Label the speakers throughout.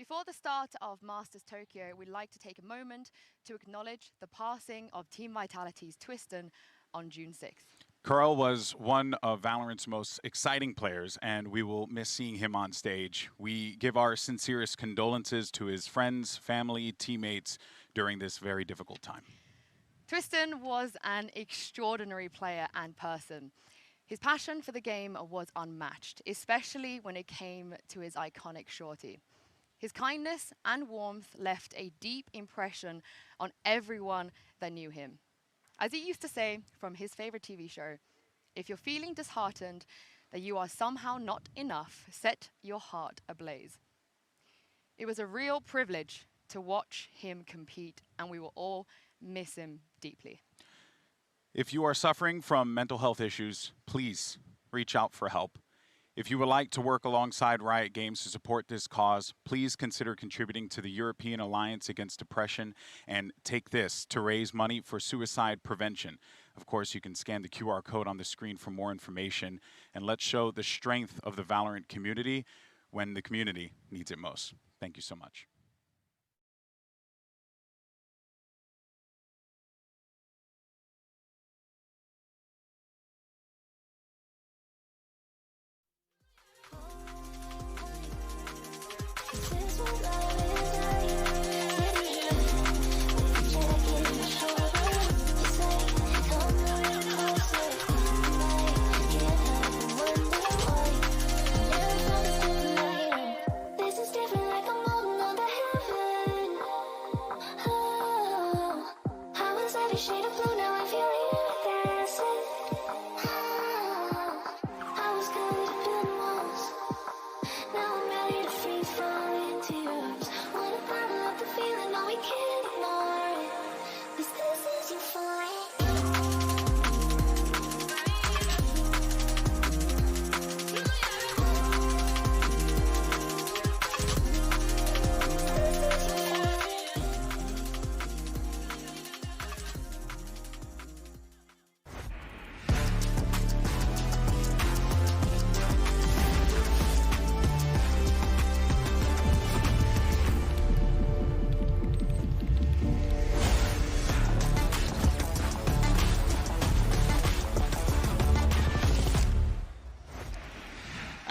Speaker 1: Before the start of Masters Tokyo, we'd like to take a moment to acknowledge the passing of Team Vitality's Twiston on June 6th.
Speaker 2: Karel was one of Valorant's most exciting players, and we will miss seeing him on stage. We give our sincerest condolences to his friends, family, teammates during this very difficult time.
Speaker 1: Twiston was an extraordinary player and person. His passion for the game was unmatched, especially when it came to his iconic shorty. His kindness and warmth left a deep impression on everyone that knew him. As he used to say from his favorite TV show, if you're feeling disheartened that you are somehow not enough, set your heart ablaze. It was a real privilege to watch him compete, and we will all miss him deeply.
Speaker 2: If you are suffering from mental health issues, please reach out for help. If you would like to work alongside Riot Games to support this cause, please consider contributing to the European Alliance Against Depression and Take This to raise money for suicide prevention. Of course, you can scan the QR code on the screen for more information, and let's show the strength of the Valorant community when the community needs it most. Thank you so much.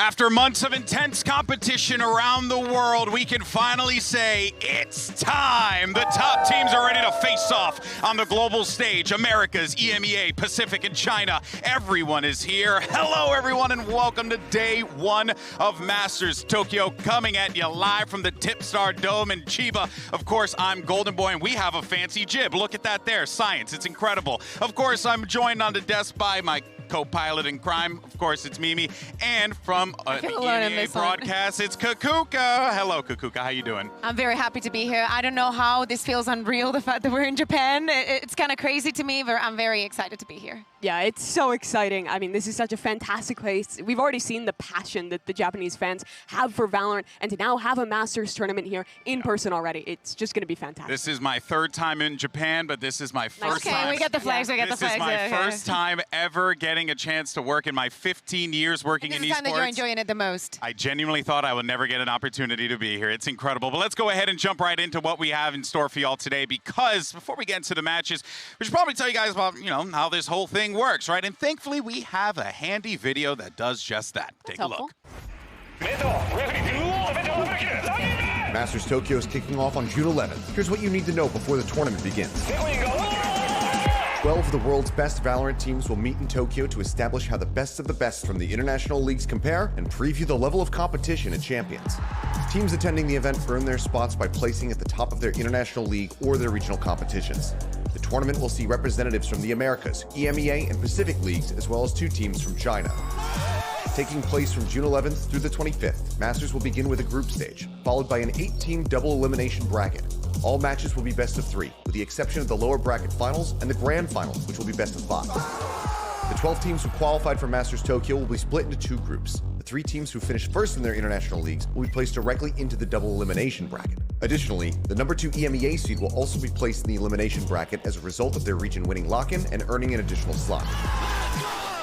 Speaker 2: After months of intense competition around the world, we can finally say it's time. The top teams are ready to face off on the global stage. Americas, EMEA, Pacific, and China. Everyone is here. Hello, everyone, and welcome to day one of Masters Tokyo, coming at you live from the Tipstar Dome in Chiba. Of course, I'm Golden Boy, and we have a fancy jib. Look at that there. Science. It's incredible. Of course, I'm joined on the desk by my co-pilot in crime. Of course, it's Mimi. And from the EMEA broadcast, it's Kakuka. Hello, Kakuka. How you doing?
Speaker 3: I'm very happy to be here. I don't know how this feels unreal, the fact that we're in Japan. It's kind of crazy to me, but I'm very excited to be here.
Speaker 4: Yeah, it's so exciting. I mean, this is such a fantastic place. We've already seen the passion that the Japanese fans have for Valorant, and to now have a Masters tournament here in person already, it's just going to be fantastic.
Speaker 2: This is my third time in Japan, but this is my first time.
Speaker 3: Okay, we get the flags, we get the flags.
Speaker 2: This is my first time ever getting a chance to work in my 15 years working in esports.
Speaker 3: This is the time that you're enjoying it the most.
Speaker 2: I genuinely thought I would never get an opportunity to be here. It's incredible. But let's go ahead and jump right into what we have in store for y'all today, because before we get into the matches, we should probably tell you guys about, how this whole thing works, right? And thankfully, we have a handy video that does just that. Take a look.
Speaker 5: Masters Tokyo is kicking off on June 11th. Here's what you need to know before the tournament begins. 12 of the world's best Valorant teams will meet in Tokyo to establish how the best of the best from the international leagues compare and preview the level of competition at Champions. Teams attending the event earn their spots by placing at the top of their international league or their regional competitions. The tournament will see representatives from the Americas, EMEA, and Pacific leagues, as well as 2 teams from China. Taking place from June 11th through the 25th, Masters will begin with a group stage, followed by an 8-team double elimination bracket. All matches will be best of 3, with the exception of the lower bracket finals and the grand finals, which will be best of 5. The 12 teams who qualified for Masters Tokyo will be split into 2 groups. The 3 teams who finish first in their international leagues will be placed directly into the double elimination bracket. Additionally, the number 2 EMEA seed will also be placed in the elimination bracket as a result of their region winning lock-in and earning an additional slot.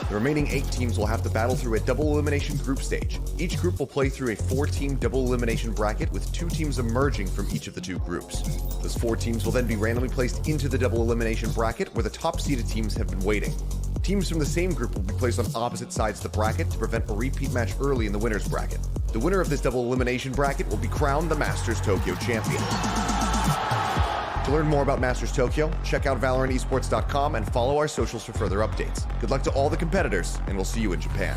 Speaker 5: The remaining 8 teams will have to battle through a double elimination group stage. Each group will play through a 4-team double elimination bracket with 2 teams emerging from each of the 2 groups. Those 4 teams will then be randomly placed into the double elimination bracket where the top-seeded teams have been waiting. Teams from the same group will be placed on opposite sides of the bracket to prevent a repeat match early in the winner's bracket. The winner of this double elimination bracket will be crowned the Masters Tokyo champion. To learn more about Masters Tokyo, check out ValorantEsports.com and follow our socials for further updates. Good luck to all the competitors, and we'll see you in Japan.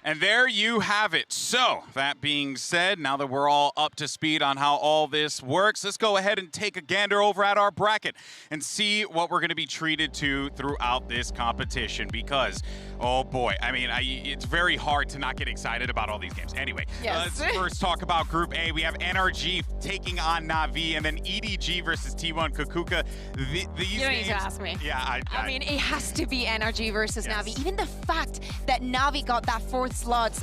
Speaker 2: And there you have it. So, that being said, now that we're all up to speed on how all this works, let's go ahead and take a gander over at our bracket and see what we're going to be treated to throughout this competition because, oh boy, I mean, it's very hard to not get excited about all these games. Anyway,
Speaker 3: yes.
Speaker 2: Let's first talk about Group A. We have NRG taking on Na'Vi and then EDG versus T1 Kukuka. These
Speaker 3: you don't need to ask me.
Speaker 2: Yeah,
Speaker 3: I mean, it has to be NRG versus
Speaker 2: yes.
Speaker 3: Na'Vi. Even the fact that Na'Vi got that fourth slot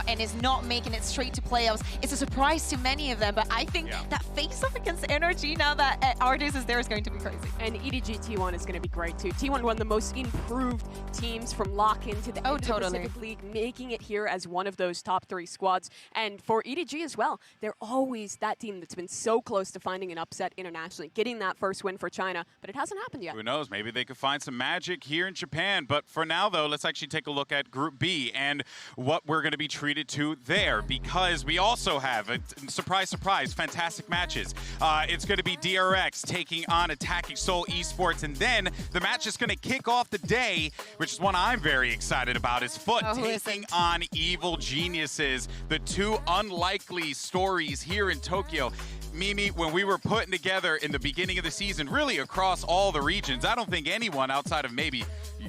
Speaker 3: and is not making it straight to playoffs, it's a surprise to many of them. But I think that face-off against NRG now that Artis is there is going to be crazy.
Speaker 4: And EDG T1 is going to be great too. T1 one of the most improved teams from lock-in to the Pacific League, making it here as one of those top 3 squads. And for EDG as well, they're always that team that's been so close to finding an upset internationally, getting that first win for China, but it hasn't happened yet.
Speaker 2: Who knows? Maybe they could find some magic here in Japan. But for now, though, let's actually take a look at Group B and what we're going to be treated to there, because we also have, surprise, surprise, fantastic matches. It's going to be DRX taking on Attacking Soul Esports, and then the match is going to kick off the day, which is one I'm very excited about, is Fut taking on Evil Geniuses, the 2 unlikely stories here in Tokyo. Mimi, when we were putting together in the beginning of the season, really across all the regions, I don't think anyone outside of maybe,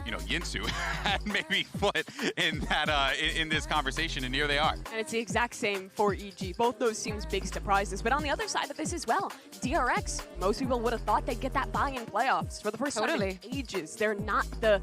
Speaker 2: you know, Yinsu had maybe Fut in that in this conversation, and here they are.
Speaker 4: And it's the exact same for EG. Both those teams big surprises, but on the other side of this as well, DRX, most people would have thought they'd get that bye in playoffs for the first time in ages. They're not the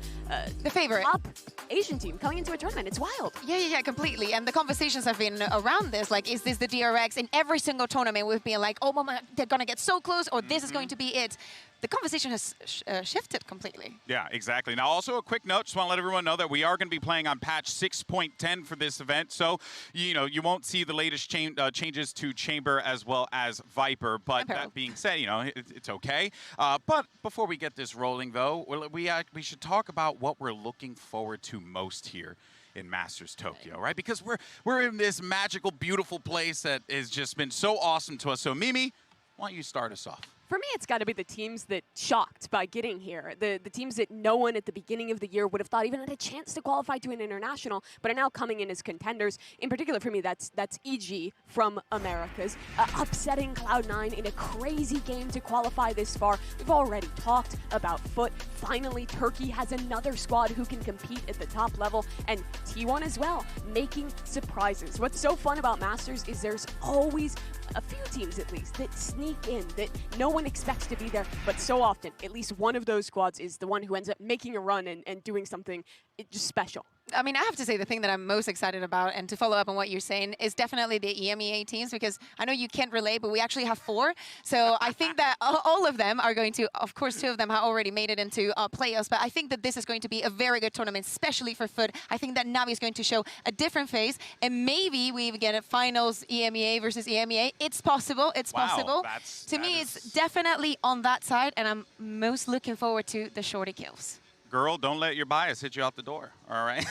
Speaker 3: favorite
Speaker 4: top Asian team coming into a tournament. It's wild.
Speaker 3: Yeah, completely. And the conversations have been around this, like, is this the DRX? In every single tournament, we've been like, oh, mama, they're going to get so close, or this is going to be it. The conversation has shifted completely.
Speaker 2: Yeah, exactly. Now, also a quick note, just want to let everyone know that we are going to be playing on patch 6.10 for this event. So, you know, you won't see the latest changes to Chamber as well as Viper. But that being said, you know, it's okay. But before we get this rolling, though, we should talk about what we're looking forward to most here in Masters Tokyo, right? Because we're in this magical, beautiful place that has just been so awesome to us. So, Mimi, why don't you start us off?
Speaker 4: For me, it's got to be the teams that shocked by getting here. The teams that no one at the beginning of the year would have thought even had a chance to qualify to an international, but are now coming in as contenders. In particular, for me, that's EG from Americas, upsetting Cloud9 in a crazy game to qualify this far. We've already talked about Fut. Finally, Turkey has another squad who can compete at the top level, and T1 as well, making surprises. What's so fun about Masters is there's always a few teams at least that sneak in, that no one expects to be there, but so often at least one of those squads is the one who ends up making a run and doing something just special.
Speaker 3: I mean, I have to say the thing that I'm most excited about, and to follow up on what you're saying, is definitely the EMEA teams, because I know you can't relate, but we actually have 4. So I think that all of them are going to, of course, 2 of them have already made it into playoffs, but I think that this is going to be a very good tournament, especially for Fut. I think that Na'Vi is going to show a different face, and maybe we get a finals EMEA versus EMEA. It's possible. It's possible. To me, it's definitely on that side, and I'm most looking forward to the shorty kills.
Speaker 2: Girl, don't let your bias hit you out the door, all right?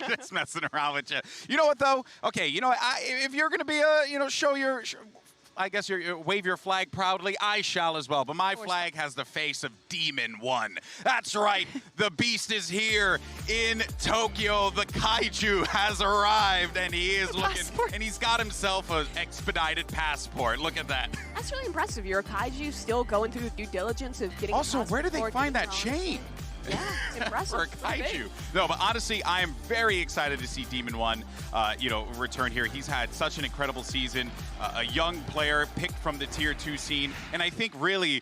Speaker 2: Just messing around with you. You know what, though? Okay, you know what? If you're going to be, show your... I guess wave your flag proudly. I shall as well. But my flag has the face of Demon One. That's right. The beast is here in Tokyo. The kaiju has arrived, and he is looking. And he's got himself an expedited passport. Look at that.
Speaker 4: That's really impressive. You're a kaiju still going through the due diligence of getting.
Speaker 2: Also, where did they find that chain?
Speaker 4: Yeah, it's impressive.
Speaker 2: For a kaiju. No, but honestly, I am very excited to see Demon One, return here. He's had such an incredible season. A young player picked from the Tier 2 scene. And I think really,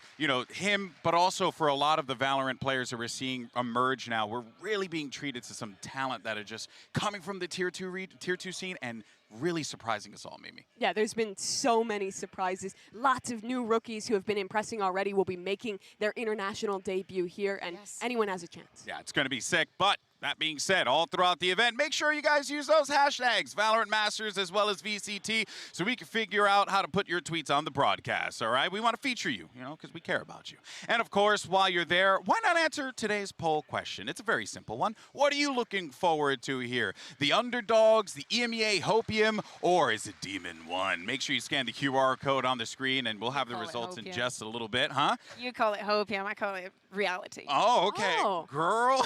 Speaker 2: him, but also for a lot of the Valorant players that we're seeing emerge now, we're really being treated to some talent that are just coming from the Tier 2 scene and really surprising us all, Mimi.
Speaker 4: Yeah, there's been so many surprises. Lots of new rookies who have been impressing already will be making their international debut here, and anyone has a chance.
Speaker 2: Yeah, it's going to be sick, but that being said, all throughout the event, make sure you guys use those hashtags, Valorant Masters as well as VCT, so we can figure out how to put your tweets on the broadcast, all right? We want to feature you, because we care about you. And of course, while you're there, why not answer today's poll question? It's a very simple one. What are you looking forward to here? The underdogs, the EMEA Hopium, or is it Demon 1? Make sure you scan the QR code on the screen, and we'll have the results in just a little bit, huh?
Speaker 3: You call it Hopium, I call it reality.
Speaker 2: Oh, okay.
Speaker 4: Oh.
Speaker 2: Girl.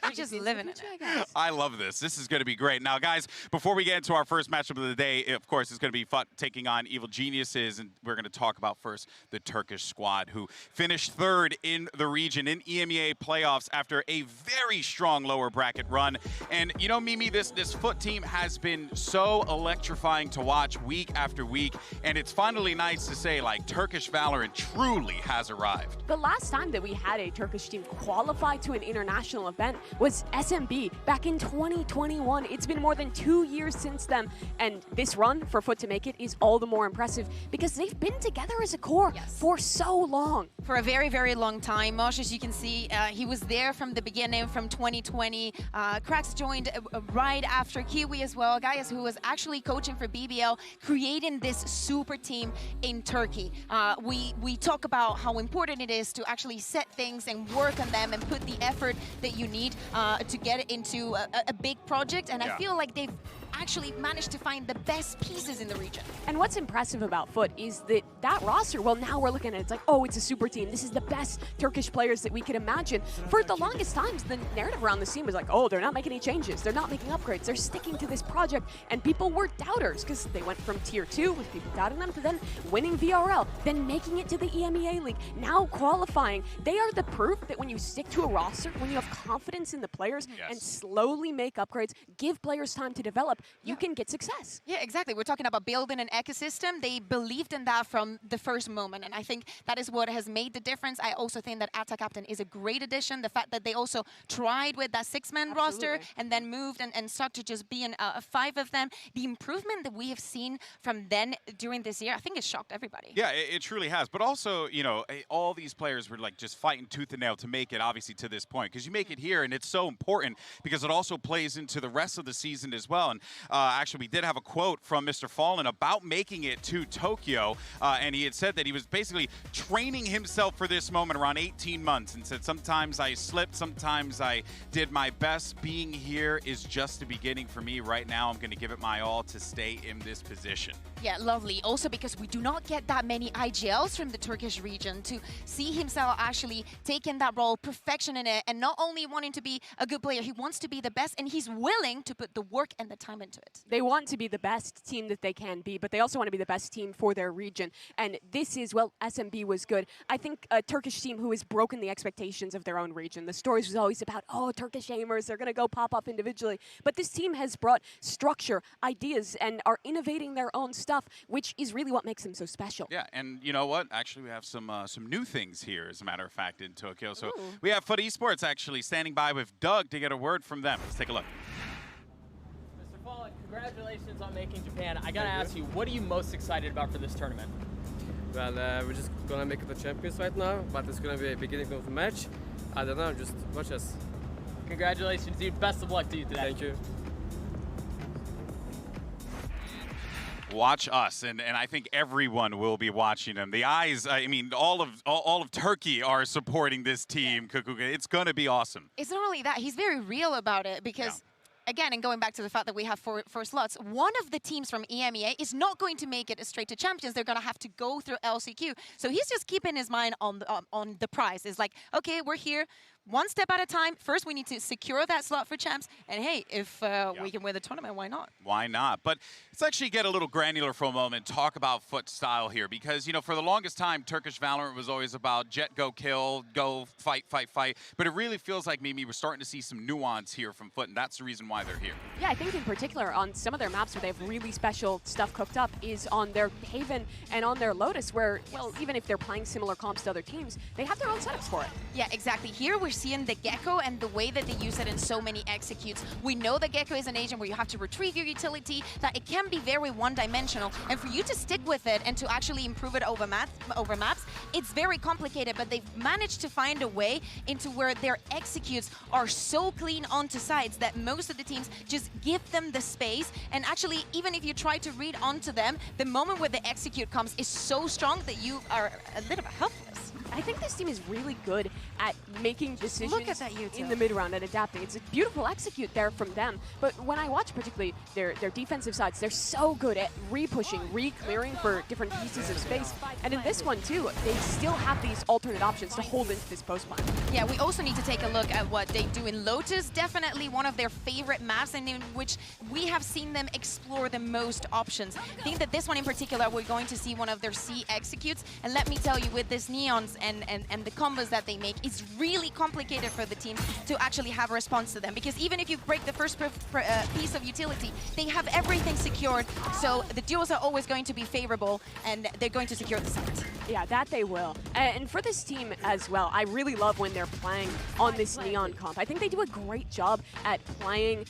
Speaker 3: We're just living it.
Speaker 2: I love this. This is going to be great. Now, guys, before we get into our first matchup of the day, of course, it's going to be Fut taking on Evil Geniuses, and we're going to talk about first the Turkish squad, who finished third in the region in EMEA playoffs after a very strong lower bracket run. And, Mimi, this Fut team has been so electrifying to watch week after week, and it's finally nice to say, like, Turkish Valorant truly has arrived.
Speaker 4: The last time that we had a Turkish team qualify to an international event was SMB back in 2021. It's been more than 2 years since then, and this run for Fut to make it is all the more impressive because they've been together as a core for so long.
Speaker 3: For a very, very long time. Mosh, as you can see, he was there from the beginning, from 2020. Cracks joined right after Kiwi as well, guys who was actually coaching for BBL, creating this super team in Turkey. We talk about how important it is to actually set things and work on them and put the effort that you need to get it into a big project, and I feel like they've actually managed to find the best pieces in the region.
Speaker 4: And what's impressive about Fut is that roster, well, now we're looking at it, it's like, oh, it's a super team. This is the best Turkish players that we could imagine. For the longest times, the narrative around this team was like, oh, they're not making any changes. They're not making upgrades. They're sticking to this project. And people were doubters because they went from tier 2 with people doubting them to then winning VRL, then making it to the EMEA League, now qualifying. They are the proof that when you stick to a roster, when you have confidence in the players and slowly make upgrades, give players time to develop, you can get success.
Speaker 3: Yeah, exactly. We're talking about building an ecosystem. They believed in that from the first moment, and I think that is what has made the difference. I also think that Atta Captain is a great addition. The fact that they also tried with that 6-man roster and then moved and stuck to just being 5 of them. The improvement that we have seen from then during this year, I think it shocked everybody.
Speaker 2: Yeah, it truly has. But also, all these players were like just fighting tooth and nail to make it, obviously, to this point. Because you make it here, and it's so important because it also plays into the rest of the season as well. And actually, we did have a quote from Mr. Fallen about making it to Tokyo, and he had said that he was basically training himself for this moment around 18 months and said, sometimes I slipped, sometimes I did my best. Being here is just the beginning for me. Right now, I'm going to give it my all to stay in this position.
Speaker 3: Yeah, lovely. Also because we do not get that many IGLs from the Turkish region, to see himself actually taking that role, perfection in it, and not only wanting to be a good player, he wants to be the best, and he's willing to put the work and the time into it.
Speaker 4: They want to be the best team that they can be, but they also want to be the best team for their region. And this is, well, SMB was good. I think a Turkish team who has broken the expectations of their own region. The stories was always about, oh, Turkish aimers, they're going to go pop up individually. But this team has brought structure, ideas, and are innovating their own stuff, which is really what makes them so special.
Speaker 2: Yeah, and you know what? Actually, we have some new things here, as a matter of fact, in Tokyo. So we have Fut Esports actually standing by with Doug to get a word from them. Let's take a look.
Speaker 6: Congratulations on making Japan. I gotta ask you, what are you most excited about for this tournament?
Speaker 7: Well, we're just gonna make it the champions right now, but it's gonna be a beginning of the match. I don't know, just watch us.
Speaker 6: Congratulations, dude. Best of luck to you today.
Speaker 7: Thank you.
Speaker 2: Watch us, and I think everyone will be watching them. The eyes, I mean, all of Turkey are supporting this team. It's going to be awesome.
Speaker 3: It's not only that, he's very real about it because again, and going back to the fact that we have four slots, one of the teams from EMEA is not going to make it straight to champions. They're going to have to go through LCQ. So he's just keeping his mind on the prize. It's like, okay, we're here. One step at a time. First, we need to secure that slot for champs. And hey, if we can win the tournament, why not?
Speaker 2: Why not? But let's actually get a little granular for a moment, talk about Fut style here. Because, for the longest time, Turkish Valorant was always about jet, go kill, go fight, fight, fight. But it really feels like, Mimi, we're starting to see some nuance here from Fut, and that's the reason why they're here.
Speaker 4: Yeah, I think in particular on some of their maps where they have really special stuff cooked up is on their Haven and on their Lotus, where, well, even if they're playing similar comps to other teams, they have their own setups for it.
Speaker 3: Yeah, exactly. Here we're seeing the Gecko and the way that they use it in so many executes. We know that Gecko is an agent where you have to retrieve your utility, that it can be very one-dimensional, and for you to stick with it and to actually improve it over maps, it's very complicated, but they've managed to find a way into where their executes are so clean onto sides that most of the teams just give them the space, and actually, even if you try to read onto them, the moment where the execute comes is so strong that you are a little bit helpless.
Speaker 4: I think this team is really good at making decisions in the mid-round and adapting. It's a beautiful execute there from them. But when I watch particularly their defensive sides, they're so good at re-pushing, re-clearing for different pieces of space. And in this one too, they still have these alternate options to hold into this post plan.
Speaker 3: Yeah, we also need to take a look at what they do in Lotus. Definitely one of their favorite maps, and in which we have seen them explore the most options. I think that this one in particular, we're going to see one of their C executes. And let me tell you, with this Neons and the combos that they make, it's really complicated for the team to actually have a response to them, because even if you break the first piece of utility, they have everything secured, so the duos are always going to be favorable, and they're going to secure the site.
Speaker 4: Yeah, that they will. And for this team as well, I really love when they're playing on this Neon comp. I think they do a great job at playing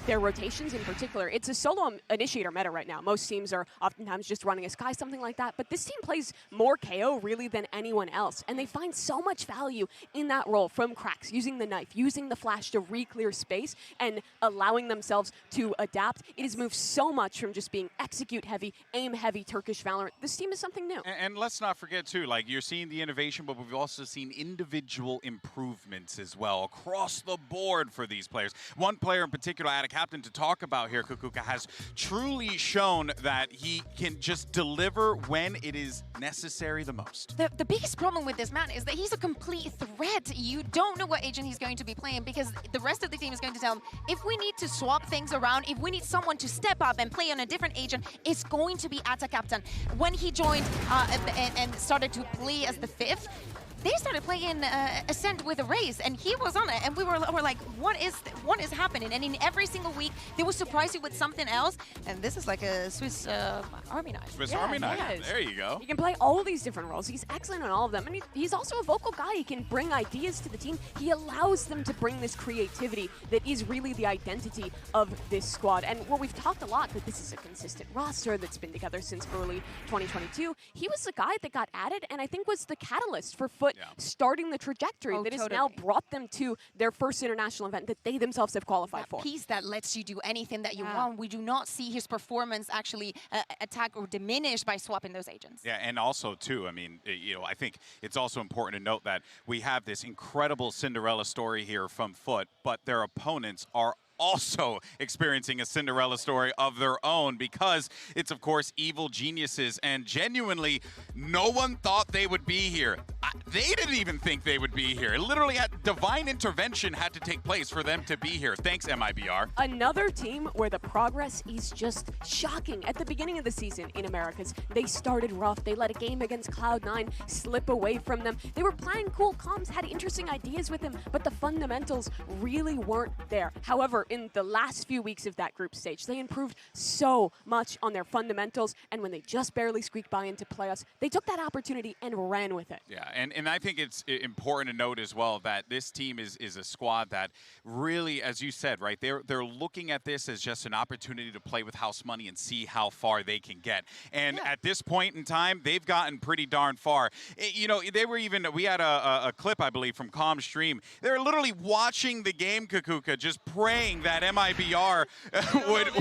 Speaker 4: their rotations in particular. It's a solo initiator meta right now. Most teams are oftentimes just running a Sky, something like that, but this team plays more KO really than anyone else, and they find so much value in that role from Cracks, using the knife, using the flash to re-clear space, and allowing themselves to adapt. It has moved so much from just being execute heavy, aim heavy Turkish Valorant. This team is something new.
Speaker 2: And let's not forget too, like, you're seeing the innovation, but we've also seen individual improvements as well across the board for these players. One player in particular, I had a captain to talk about here, Kukuka, has truly shown that he can just deliver when it is necessary the most.
Speaker 3: The biggest problem with this man is that he's a complete threat. You don't know what agent he's going to be playing, because the rest of the team is going to tell him, if we need to swap things around, if we need someone to step up and play on a different agent, it's going to be Atta Captain. When he joined and started to play as the 5th, they started playing Ascent with a race, and he was on it, and we were like, what is happening? And in every single week, they will surprise you with something else, and this is like a Swiss Army knife.
Speaker 2: Swiss Army knife, there you go.
Speaker 4: He can play all these different roles. He's excellent on all of them, and he's also a vocal guy. He can bring ideas to the team. He allows them to bring this creativity that is really the identity of this squad. And what we've talked a lot, that this is a consistent roster that's been together since early 2022. He was the guy that got added, and I think was the catalyst for Fut starting the trajectory that has now brought them to their first international event that they themselves have qualified for.
Speaker 3: Piece that lets you do anything that you want. We do not see his performance actually attack or diminish by swapping those agents.
Speaker 2: Yeah, and also too, I mean, you know, I think it's also important to note that we have this incredible Cinderella story here from Fut, but their opponents are also experiencing a Cinderella story of their own, because it's, of course, evil geniuses, and genuinely, no one thought they would be here. They didn't even think they would be here. It literally had divine intervention had to take place for them to be here. Thanks, MIBR.
Speaker 4: Another team where the progress is just shocking. At the beginning of the season in Americas, they started rough. They let a game against Cloud9 slip away from them. They were playing cool comms, had interesting ideas with them, but the fundamentals really weren't there. However, in the last few weeks of that group stage, they improved so much on their fundamentals, and when they just barely squeaked by into playoffs, they took that opportunity and ran with it.
Speaker 2: Yeah, and I think it's important to note as well that this team is a squad that really, as you said, right, they're looking at this as just an opportunity to play with house money and see how far they can get. And at this point in time, they've gotten pretty darn far. You know, they were even, we had a clip, I believe, from Calm Stream. They're literally watching the game, Kukuka, just praying that MIBR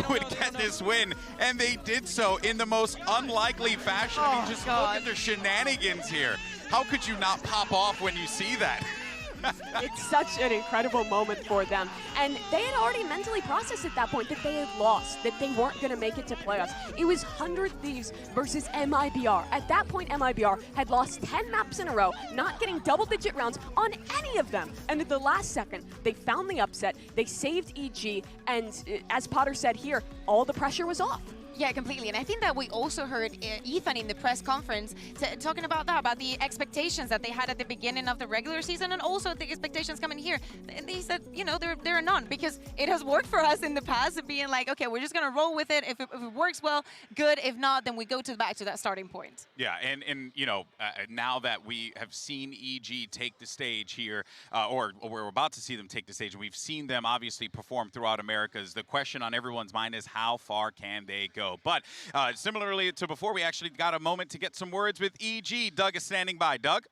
Speaker 2: would get this win, and they did so in the most unlikely fashion. I mean, just look at their shenanigans here. How could you not pop off when you see that?
Speaker 4: It's such an incredible moment for them. And they had already mentally processed at that point that they had lost, that they weren't going to make it to playoffs. It was 100 Thieves versus MIBR. At that point, MIBR had lost 10 maps in a row, not getting double-digit rounds on any of them. And at the last second, they found the upset, they saved EG, and as Potter said here, all the pressure was off.
Speaker 3: Yeah, completely. And I think that we also heard Ethan in the press conference talking about that, about the expectations that they had at the beginning of the regular season and also the expectations coming here. And they said, you know, there are none, because it has worked for us in the past of being like, okay, we're just going to roll with it. If it works well, good. If not, then we go back to that starting point.
Speaker 2: Yeah, and you know, now that we have seen EG take the stage here, or we're about to see them take the stage, and we've seen them obviously perform throughout Americas, the question on everyone's mind is how far can they go? But similarly to before, we actually got a moment to get some words with EG. Doug is standing by. Doug?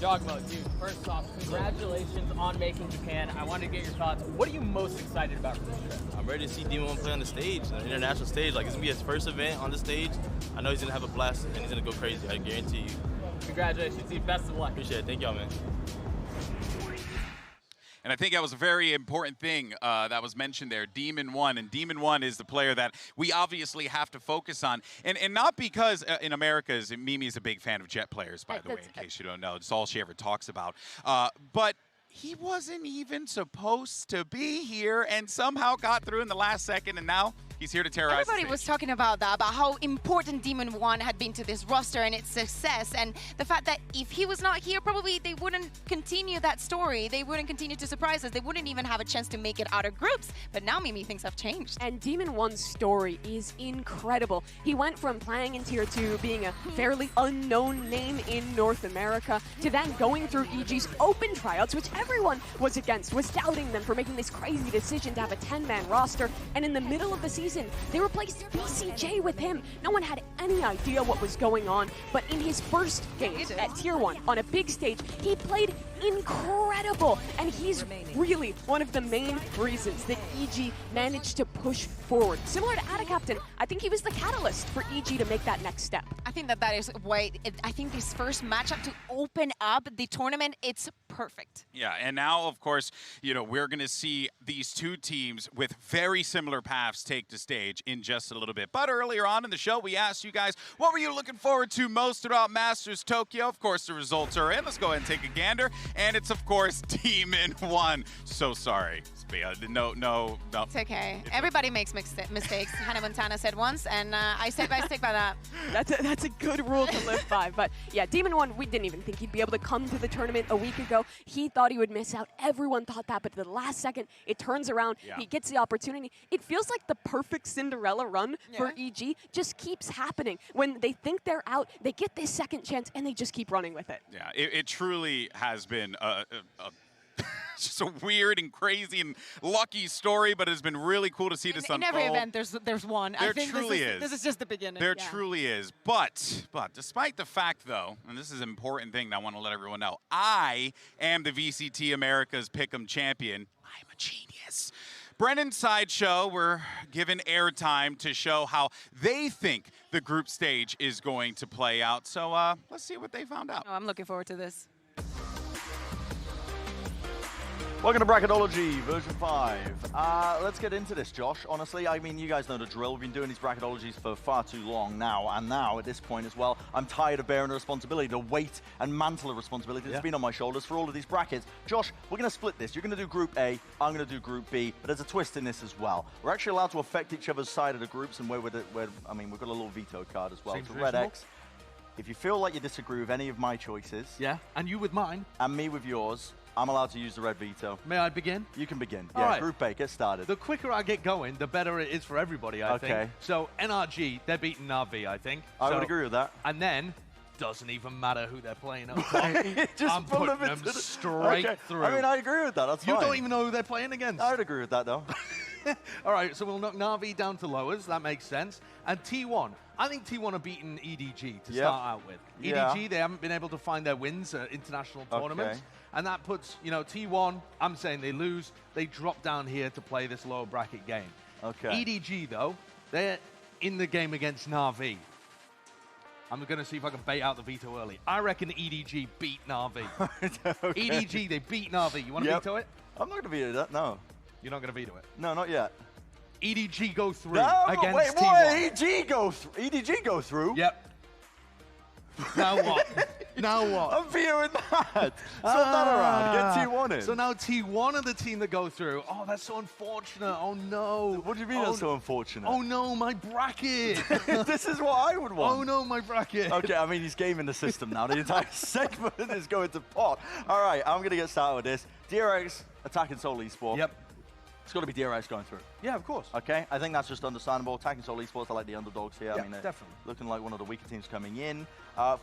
Speaker 6: Dogmo, dude, first off, congratulations on making Japan. I wanted to get your thoughts. What are you most excited about for this trip?
Speaker 8: I'm ready to see Demon 1 play on the stage, on the international stage. Like, it's going to be his first event on the stage. I know he's going to have a blast, and he's going to go crazy. I guarantee you.
Speaker 6: Congratulations, dude. Best of luck.
Speaker 8: Appreciate it. Thank y'all, man.
Speaker 2: And I think that was a very important thing that was mentioned there, Demon 1. And Demon 1 is the player that we obviously have to focus on. And not because in America, Mimi is a big fan of Jet players, by the way, in case you don't know. It's all she ever talks about. But he wasn't even supposed to be here and somehow got through in the last second, and now he's here to terrorize
Speaker 3: Everybody was talking about that, about how important Demon 1 had been to this roster and its success, and the fact that if he was not here, probably they wouldn't continue that story. They wouldn't continue to surprise us. They wouldn't even have a chance to make it out of groups. But now maybe things have changed.
Speaker 4: And Demon 1's story is incredible. He went from playing in Tier 2, being a fairly unknown name in North America, to then going through EG's open tryouts, which everyone was against, was doubting them for making this crazy decision to have a 10-man roster. And in the middle of the season, they replaced BCJ with him. No one had any idea what was going on, but in his first game at Tier 1 on a big stage, he played incredible, and he's really one of the main reasons that EG managed to push forward. Similar to Ada Captain, I think he was the catalyst for EG to make that next step.
Speaker 3: I think that is why I think this first matchup to open up the tournament, it's perfect.
Speaker 2: Yeah, and now, of course, you know, we're going to see these two teams with very similar paths take the stage in just a little bit. But earlier on in the show, we asked you guys, what were you looking forward to most throughout Masters Tokyo? Of course, the results are in. Let's go ahead and take a gander. And it's, of course, Demon 1. So sorry. No.
Speaker 3: It's okay. Everybody makes mistakes. Hannah Montana said once, and I stick by that.
Speaker 4: That's a good rule to live by. But yeah, Demon 1, we didn't even think he'd be able to come to the tournament a week ago. He thought he would miss out. Everyone thought that, but at the last second, it turns around. Yeah. He gets the opportunity. It feels like the perfect Cinderella run for EG. Just keeps happening. When they think they're out, they get this second chance, and they just keep running with it.
Speaker 2: Yeah, it truly has been just a weird and crazy and lucky story, but it's been really cool to see this unfold.
Speaker 3: In every event, there's one.
Speaker 2: There
Speaker 3: I think
Speaker 2: truly is.
Speaker 3: This is just the beginning.
Speaker 2: There truly is. But despite the fact, though, and this is an important thing that I want to let everyone know, I am the VCT America's Pick'em champion. I'm a genius. Brennan Sideshow, we're given airtime to show how they think the group stage is going to play out. So let's see what they found out.
Speaker 3: Oh, I'm looking forward to this.
Speaker 9: Welcome to Bracketology version 5. Let's get into this, Josh. Honestly, I mean, you guys know the drill. We've been doing these bracketologies for far too long now, and now, at this point as well, I'm tired of bearing the responsibility, the weight and mantle of responsibility that's been on my shoulders for all of these brackets. Josh, we're going to split this. You're going to do Group A, I'm going to do Group B, but there's a twist in this as well. We're actually allowed to affect each other's side of the groups, and we've got a little veto card as well.
Speaker 10: Seems
Speaker 9: so Red X, if you feel like you disagree with any of my choices,
Speaker 10: and you with mine,
Speaker 9: and me with yours, I'm allowed to use the red veto.
Speaker 10: May I begin?
Speaker 9: You can begin.
Speaker 10: All right.
Speaker 9: Group A, get started.
Speaker 10: The quicker I get going, the better it is for everybody, I think. So NRG, they're beating Na'Vi, I think.
Speaker 9: I would agree with that.
Speaker 10: And then, doesn't even matter who they're playing up
Speaker 9: I'm
Speaker 10: putting them straight through.
Speaker 9: I mean, I agree with that. That's fine.
Speaker 10: You don't even know who they're playing against.
Speaker 9: I would agree with that, though.
Speaker 10: All right, so we'll knock Na'Vi down to lowers. That makes sense. And T1. I think T1 are beating EDG to start out with. EDG, they haven't been able to find their wins at international tournaments. And that puts, you know, T1, I'm saying they lose. They drop down here to play this lower bracket game. EDG, though, they're in the game against Na'Vi. I'm going to see if I can bait out the veto early. I reckon EDG beat Na'Vi. EDG, they beat Na'Vi. You want to veto it?
Speaker 9: I'm not going to veto that, no.
Speaker 10: You're not going to veto it?
Speaker 9: No, not yet.
Speaker 10: EDG go through
Speaker 9: T1.
Speaker 10: against T1.
Speaker 9: EDG go through?
Speaker 10: Yep. Now what? Now what?
Speaker 9: I'm viewing that. Swap that around. Get T1 in.
Speaker 10: So now T1 are the team that go through. Oh, that's so unfortunate. Oh, no.
Speaker 9: What do you mean that's so unfortunate?
Speaker 10: Oh, no, my bracket.
Speaker 9: This is what I would want.
Speaker 10: Oh, no, my bracket.
Speaker 9: Okay, I mean, he's gaming the system now. The entire segment is going to pot. All right, I'm going to get started with this. DRX attacking Seoul Esports.
Speaker 10: Yep.
Speaker 9: It's got to be DRX going through.
Speaker 10: Yeah, of course.
Speaker 9: Okay, I think that's just understandable. Attacking Seoul Esports, I like the underdogs here.
Speaker 10: Yeah,
Speaker 9: I mean,
Speaker 10: definitely.
Speaker 9: Looking like one of the weaker teams coming in.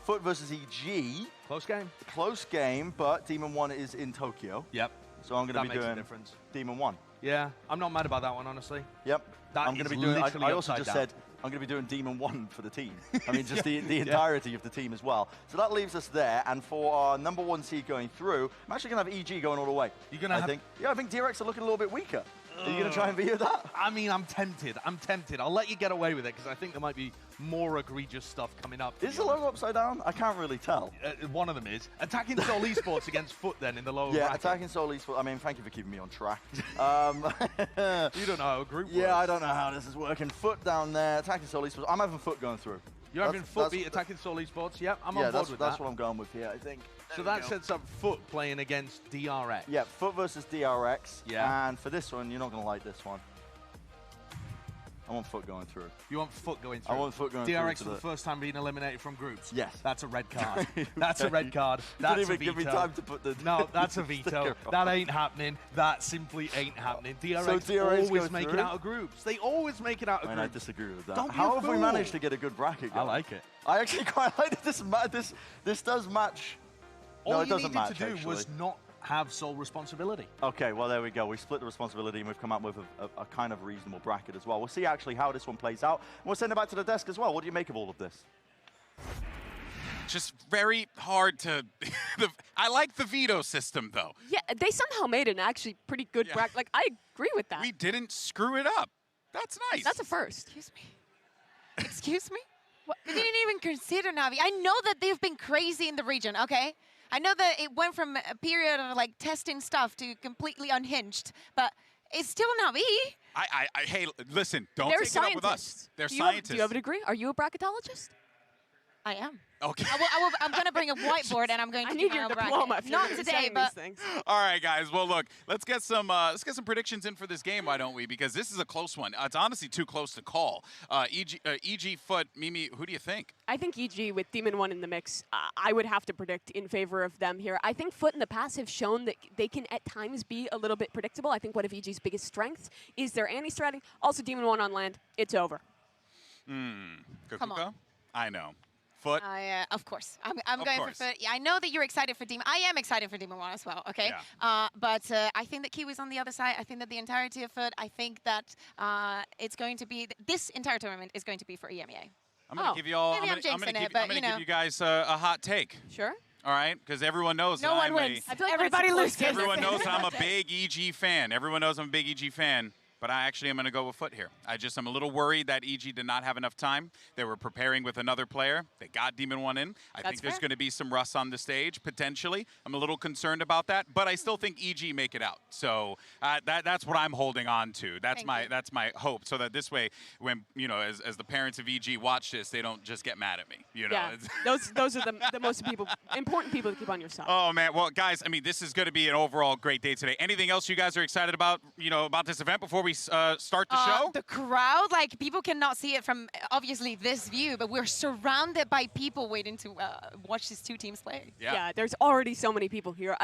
Speaker 9: Fut versus EG.
Speaker 10: Close game.
Speaker 9: Close game, but Demon 1 is in Tokyo.
Speaker 10: Yep.
Speaker 9: So I'm going to be doing
Speaker 10: difference.
Speaker 9: Demon 1.
Speaker 10: Yeah, I'm not mad about that one, honestly.
Speaker 9: Yep.
Speaker 10: That
Speaker 9: I'm going to
Speaker 10: is
Speaker 9: be doing.
Speaker 10: literally
Speaker 9: I also
Speaker 10: upside
Speaker 9: just
Speaker 10: down.
Speaker 9: said I'm going to be doing Demon 1 for the team. I mean, just the entirety of the team as well. So that leaves us there. And for our number 1 seed going through, I'm actually going to have EG going all the way.
Speaker 10: You're going to have...
Speaker 9: Yeah, I think DRX are looking a little bit weaker. Are you going to try and veto that?
Speaker 10: I mean, I'm tempted. I'll let you get away with it because I think there might be more egregious stuff coming up.
Speaker 9: Is the logo upside down? I can't really tell.
Speaker 10: One of them is. Attacking Seoul Esports against Fut then in the lower
Speaker 9: Yeah,
Speaker 10: bracket.
Speaker 9: attacking Seoul Esports. I mean, thank you for keeping me on track.
Speaker 10: You don't know how a group works.
Speaker 9: Yeah, I don't know how this is working. Fut down there, attacking Seoul Esports. I'm having Fut going through.
Speaker 10: You're having Fut beat attacking Seoul Esports? Yep, I'm on board with that.
Speaker 9: That's what I'm going with here, I think.
Speaker 10: So that sets up Fut playing against DRX.
Speaker 9: Yeah, Fut versus DRX.
Speaker 10: Yeah.
Speaker 9: And for this one, you're not going to like this one. I want Fut going through.
Speaker 10: You want Fut going through?
Speaker 9: I want Fut going
Speaker 10: DRX
Speaker 9: through.
Speaker 10: for the first time being eliminated from groups?
Speaker 9: Yes.
Speaker 10: That's a red card. That's a red card.
Speaker 9: That's
Speaker 10: That's
Speaker 9: a
Speaker 10: a
Speaker 9: veto. Give me
Speaker 10: veto.
Speaker 9: time to put the
Speaker 10: No, that's a veto.
Speaker 9: sticker on.
Speaker 10: That ain't happening. That simply ain't happening. DRX,
Speaker 9: So DRX
Speaker 10: always
Speaker 9: go
Speaker 10: make it
Speaker 9: through?
Speaker 10: out of groups. They always make it out of
Speaker 9: I mean, I
Speaker 10: groups.
Speaker 9: disagree with that.
Speaker 10: Don't be
Speaker 9: How
Speaker 10: a
Speaker 9: have we
Speaker 10: fool.
Speaker 9: managed to get a good bracket going?
Speaker 10: I like it.
Speaker 9: I actually quite like it. This does match.
Speaker 10: All
Speaker 9: No, it
Speaker 10: you
Speaker 9: doesn't
Speaker 10: needed
Speaker 9: match,
Speaker 10: to do
Speaker 9: actually.
Speaker 10: was not have sole responsibility.
Speaker 9: Okay, well, there we go. We split the responsibility and we've come up with a kind of reasonable bracket as well. We'll see actually how this one plays out. We'll send it back to the desk as well. What do you make of all of this?
Speaker 2: Just very hard to... I like the veto system, though.
Speaker 4: Yeah, they somehow made an actually pretty good bracket. Like, I agree with that.
Speaker 2: We didn't screw it up. That's nice.
Speaker 4: That's a first.
Speaker 3: Excuse me. Excuse me? What? They didn't even consider Navi. I know that they've been crazy in the region, okay? I know that it went from a period of like testing stuff to completely unhinged, but it's still Navi.
Speaker 2: Hey, listen, don't
Speaker 4: They're
Speaker 2: take it up with us.
Speaker 4: scientists.
Speaker 2: They're
Speaker 4: Do
Speaker 2: scientists.
Speaker 4: you have a degree? Are you a bracketologist?
Speaker 3: I am.
Speaker 2: Okay.
Speaker 3: I'm going to bring a whiteboard and I'm going to
Speaker 4: I
Speaker 3: do
Speaker 4: need
Speaker 3: my
Speaker 4: your
Speaker 3: own bracket.
Speaker 4: diploma. If you're
Speaker 3: Not
Speaker 4: gonna be
Speaker 3: today,
Speaker 4: saying
Speaker 3: but
Speaker 4: these things.
Speaker 2: All right, guys. Well, look, let's get some predictions in for this game, why don't we? Because this is a close one. It's honestly too close to call. EG Fut, Mimi, who do you think?
Speaker 4: I think EG with Demon 1 in the mix, I would have to predict in favor of them here. I think Fut in the past have shown that they can at times be a little bit predictable. I think one of EG's biggest strengths is their anti-stratting. Also, Demon 1 on land, it's over.
Speaker 3: Come on.
Speaker 2: I know. Fut.
Speaker 3: Of course. I'm going for Fut. Yeah, I know that you're excited for Demon. I am excited for Demon 1 as well, okay?
Speaker 2: Yeah.
Speaker 3: But I think that Kiwi's on the other side. I think that the entirety of Fut, I think that it's going to be, this entire tournament is going to to be for EMEA.
Speaker 2: I'm going to give you all.
Speaker 3: Maybe I'm jinxing it, but you know.
Speaker 2: Give you guys a hot take.
Speaker 4: Sure.
Speaker 2: All right, because everyone knows
Speaker 3: No
Speaker 2: that
Speaker 3: one
Speaker 2: I'm
Speaker 3: wins.
Speaker 4: I feel like
Speaker 3: Everybody loses.
Speaker 2: Everyone knows that I'm a big EG fan. Everyone knows I'm a big EG fan. But I actually am going to go with Fut here. I'm a little worried that EG did not have enough time. They were preparing with another player. They got Demon 1 in. I think there's going to be some rust on the stage, potentially. I'm a little concerned about that, but I still think EG make it out. So that's what I'm holding on to. That's my hope, so that this way, when as the parents of EG watch this, they don't just get mad at me.
Speaker 4: Yeah, those are the most important people to keep on your side.
Speaker 2: Oh man, well guys, I mean this is going to be an overall great day today. Anything else you guys are excited about? About this event before we start the show?
Speaker 3: The crowd, like people cannot see it from obviously this view, but we're surrounded by people waiting to watch these two teams play.
Speaker 4: Yeah, there's already so many people here.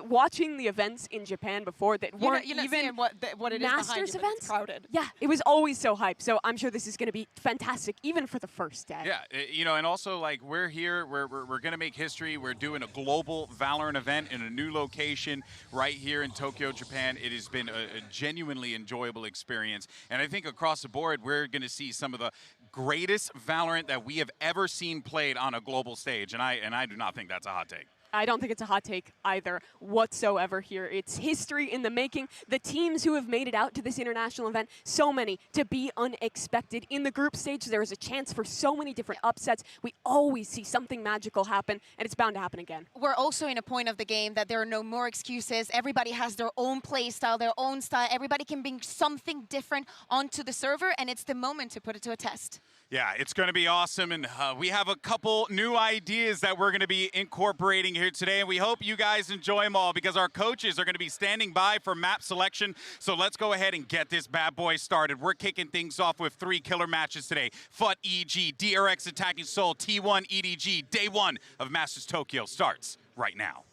Speaker 4: Watching the events in Japan before that weren't
Speaker 3: you're not
Speaker 4: even
Speaker 3: seeing what it is
Speaker 4: Masters
Speaker 3: behind you, but
Speaker 4: events.
Speaker 3: it's crowded.
Speaker 4: Yeah, it was always so hyped. So I'm sure this is going to be fantastic, even for the first day.
Speaker 2: Yeah, and also like we're here, we're going to make history. We're doing a global Valorant event in a new location right here in Tokyo, Japan. It has been a genuinely enjoyable experience, and I think across the board we're going to see some of the greatest Valorant that we have ever seen played on a global stage, and I do not think that's a hot take.
Speaker 4: I don't think it's a hot take either whatsoever here. It's history in the making. The teams who have made it out to this international event, so many to be unexpected. In the group stage, there is a chance for so many different upsets. We always see something magical happen, and it's bound to happen again.
Speaker 3: We're also in a point of the game that there are no more excuses. Everybody has their own play style, their own style. Everybody can bring something different onto the server, and it's the moment to put it to a test.
Speaker 2: Yeah, it's going to be awesome, and we have a couple new ideas that we're going to be incorporating here today, and we hope you guys enjoy them all because our coaches are going to be standing by for map selection. So let's go ahead and get this bad boy started. We're kicking things off with 3 killer matches today. Fut EG, DRX Attacking Soul, T1 EDG. Day 1 of Masters Tokyo starts right now.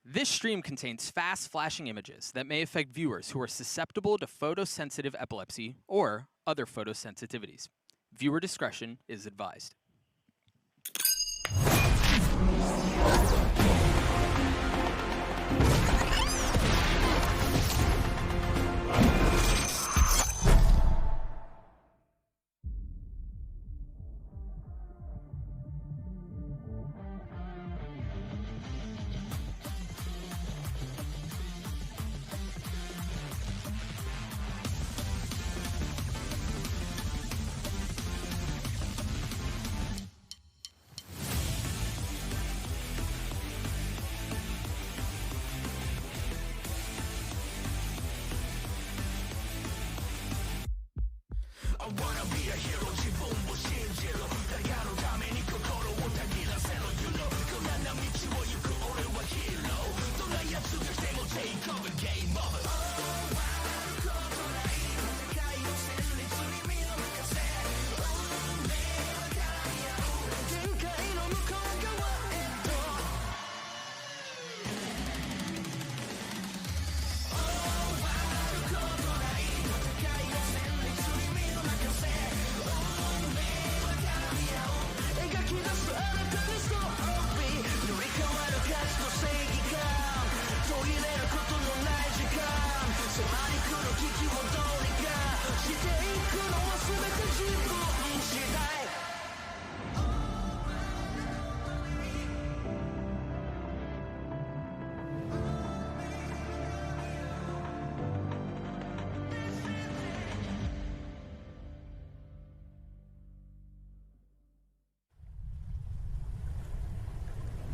Speaker 11: This stream contains fast flashing images that may affect viewers who are susceptible to photosensitive epilepsy or other photosensitivities. Viewer discretion is advised.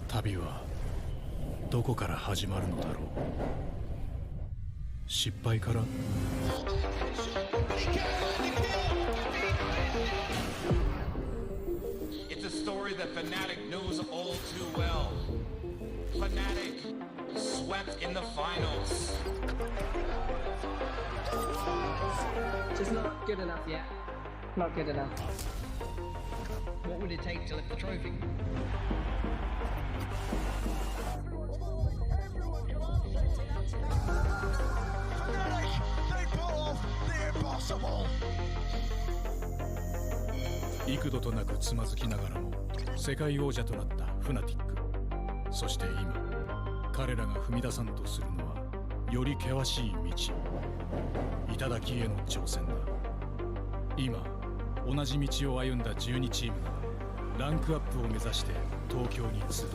Speaker 12: 旅はどこから始まるのだろう。失敗から？
Speaker 2: It's a story that Fnatic knows all too well. Fnatic swept in the finals.
Speaker 13: Just not good enough yet. Not good enough. What would it take to lift the trophy?
Speaker 14: They pull off the impossible.
Speaker 12: 幾度となくつまずきながらも世界王者となったフナティック。そして今彼らが踏み出さんとするのはより険しい道、頂への挑戦だ。今同じ道を歩んだ12チームがランクアップを目指して東京に集う。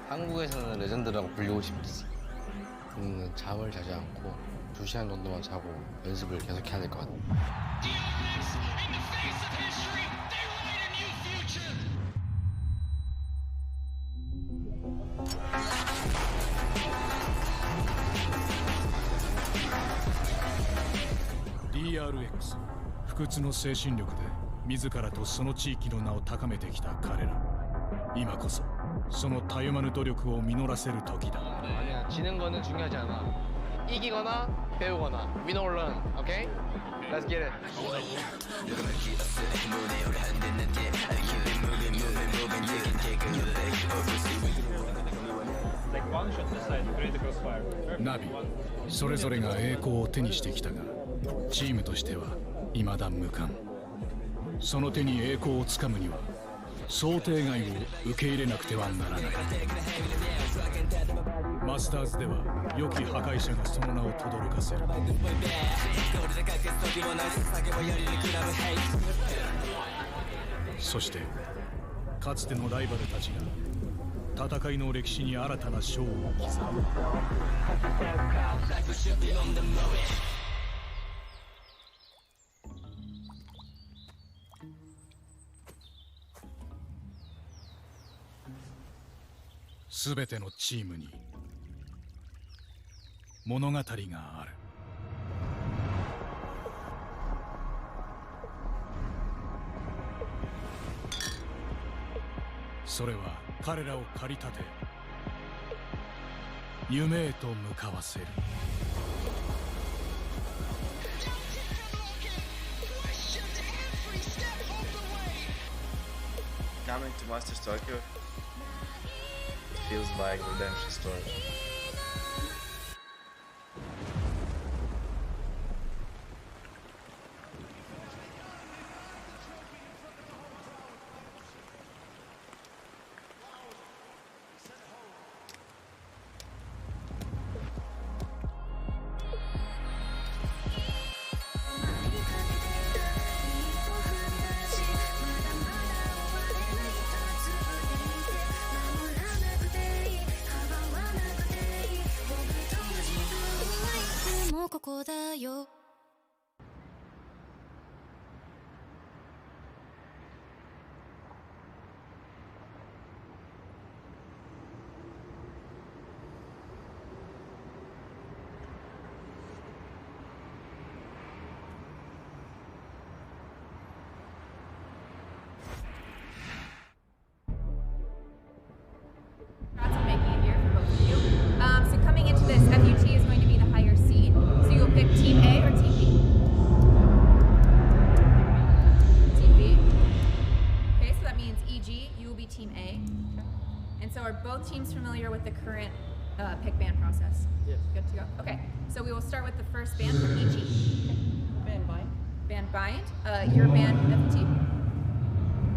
Speaker 15: 한국에서는 레전드라고 불리고 싶지. 잠을 자지 않고 2시간 정도만 자고 연습을 계속 해야 될 것 같아.
Speaker 12: DRX 不屈の精神力で自らとその地域の名を高めてきた彼ら。今こそそのたゆまぬ努力を実らせる時だ。
Speaker 15: 아니야, 지는 거는 중요하지 않아. 이기거나 배우거나 win or learn. Okay? Let's get it.
Speaker 12: 나비、それぞれが栄光を手にしてきたが、チームとしては未だ無冠。その手に栄光をつかむには想定外を受け入れなくてはならない。マスターズでは良き破壊者がその名を轟かせる。そしてかつてのライバルたちが戦いの歴史に新たな章を刻む。すべてのチームに物語がある。それは彼らを駆り立て夢へと向かわせる。
Speaker 16: Coming to Masters Tokyo feels like a redemption story.
Speaker 17: So coming into this, FUT is going to be the higher seed. So you'll pick Team A or Team B? Team B. Okay, so that means EG, you will be Team A. And so are both teams familiar with the current pick ban process?
Speaker 6: Yes.
Speaker 17: Good to go. Okay, so we will start with the first ban from EG.
Speaker 6: Ban bind.
Speaker 17: Ban bind. Your ban FUT?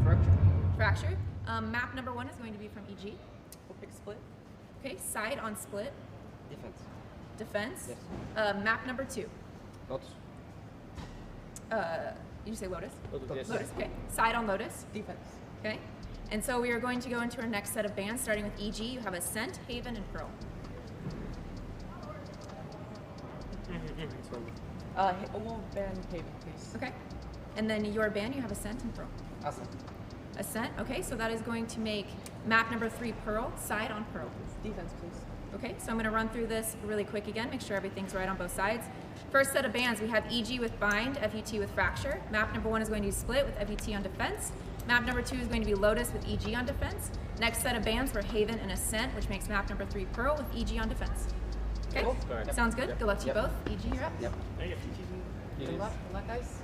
Speaker 6: Fracture.
Speaker 17: Fracture. Map number 1 is going to be from EG.
Speaker 6: We'll pick split.
Speaker 17: Okay, side on split.
Speaker 6: Defense.
Speaker 17: Defense.
Speaker 6: Yes.
Speaker 17: Map number 2.
Speaker 6: Lotus.
Speaker 17: Did you say Lotus?
Speaker 6: Lotus, yes.
Speaker 17: Lotus, okay. Side on Lotus.
Speaker 6: Defense.
Speaker 17: Okay. And so we are going to go into our next set of bans, starting with EG. You have Ascent, Haven, and Pearl.
Speaker 6: We'll ban Haven, please.
Speaker 17: Okay. And then your ban, you have Ascent and Pearl.
Speaker 6: Ascent.
Speaker 17: Ascent, okay, so that is going to make map number 3 Pearl, side on Pearl.
Speaker 6: Defense, please.
Speaker 17: Okay, so I'm gonna run through this really quick again, make sure everything's right on both sides. First set of bans, we have EG with bind, FUT with fracture. Map number 1 is going to be split with FUT on defense. Map number 2 is going to be Lotus with EG on defense. Next set of bans for Haven and Ascent, which makes map number 3 Pearl with EG on defense. Okay,
Speaker 6: Cool.
Speaker 17: sounds good. Good luck to you both. EG, you're up.
Speaker 6: Yep. Good luck, guys.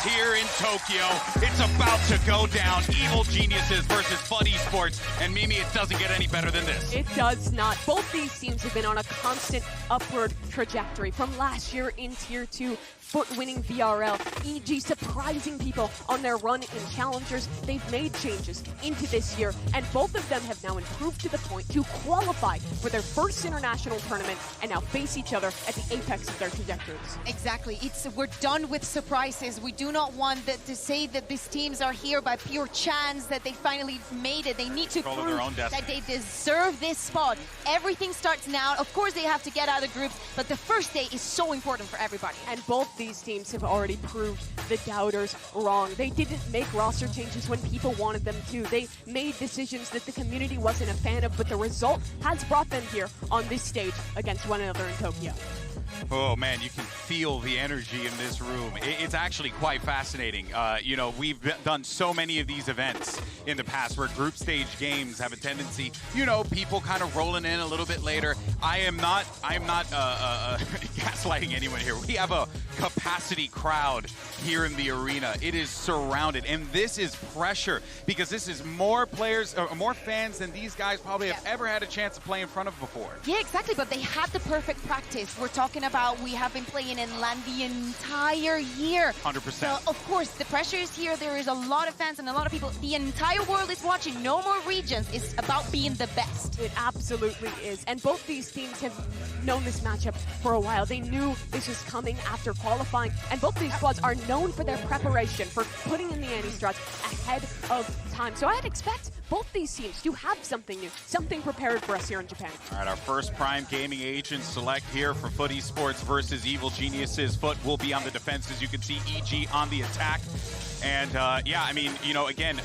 Speaker 2: Here in Tokyo, it's about to go down. Evil Geniuses versus Fut Esports. And Mimi, it doesn't get any better than this.
Speaker 4: It does not. Both these teams have been on a constant upward trajectory from last year in Tier 2. Fut winning VRL, EG surprising people on their run in Challengers. They've made changes into this year, and both of them have now improved to the point to qualify for their first international tournament and now face each other at the apex of their trajectories.
Speaker 3: Exactly. We're done with surprises. We do not want to say that these teams are here by pure chance, that they finally made it. They need to prove that they deserve this spot. Everything starts now. Of course, they have to get out of the groups, but the first day is so important for everybody.
Speaker 4: And both these teams have already proved the doubters wrong. They didn't make roster changes when people wanted them to. They made decisions that the community wasn't a fan of, but the result has brought them here on this stage against one another in Tokyo.
Speaker 2: Oh man, you can feel the energy in this room. It's actually quite fascinating. You know, we've done so many of these events in the past where group stage games have a tendency, you know, people kind of rolling in a little bit later. I am not gaslighting anyone here. We have a capacity crowd here in the arena. It is surrounded, and this is pressure because this is more players, more fans than these guys probably have ever had a chance to play in front of before.
Speaker 3: Yeah, exactly, but they had the perfect practice. We're talking about we have been playing in LAN the entire year.
Speaker 2: 100%.
Speaker 3: So, of course, the pressure is here. There is a lot of fans and a lot of people. The entire world is watching. No more regions. It's about being the best.
Speaker 4: It absolutely is. And both these teams have known this matchup for a while. They knew this was coming after qualifying. And both these squads are known for their preparation, for putting in the anti-strats ahead of time. So I'd expect both these teams to have something new, something prepared for us here in Japan.
Speaker 2: All right, our first Prime Gaming agent select here for Fut Esports versus Evil Geniuses. Fut will be on the defense, as you can see, EG on the attack. And yeah, I mean, you know, again,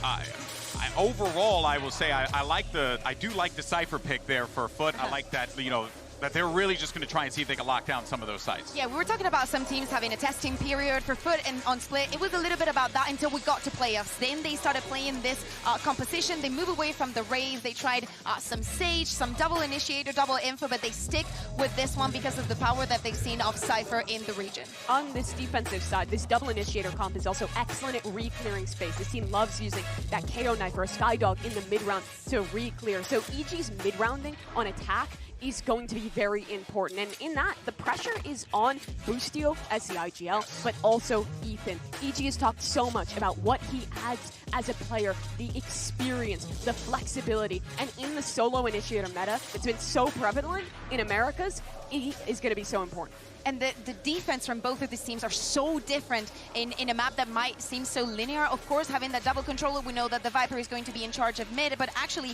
Speaker 2: overall, I will say I do like the Cypher pick there for Fut. I like that, you know, that they're really just going to try and see if they can lock down some of those sites.
Speaker 3: Yeah, we were talking about some teams having a testing period for Fut and on Split. It was a little bit about that until we got to playoffs. Then they started playing this composition. They move away from the Raze. They tried some Sage, some double initiator, double info, but they stick with this one because of the power that they've seen of Cypher in the region.
Speaker 4: On this defensive side, this double initiator comp is also excellent at re-clearing space. This team loves using that KO knife or a Skydog in the mid-round to re-clear. So EG's mid-rounding on attack is going to be very important. And in that, the pressure is on Boostio as the IGL, but also Ethan. EG has talked so much about what he adds as a player, the experience, the flexibility, and in the solo initiator meta that's been so prevalent in Americas, he is going to be so important.
Speaker 3: And the defense from both of these teams are so different in a map that might seem so linear. Of course, having that double controller, we know that the Viper is going to be in charge of mid, but actually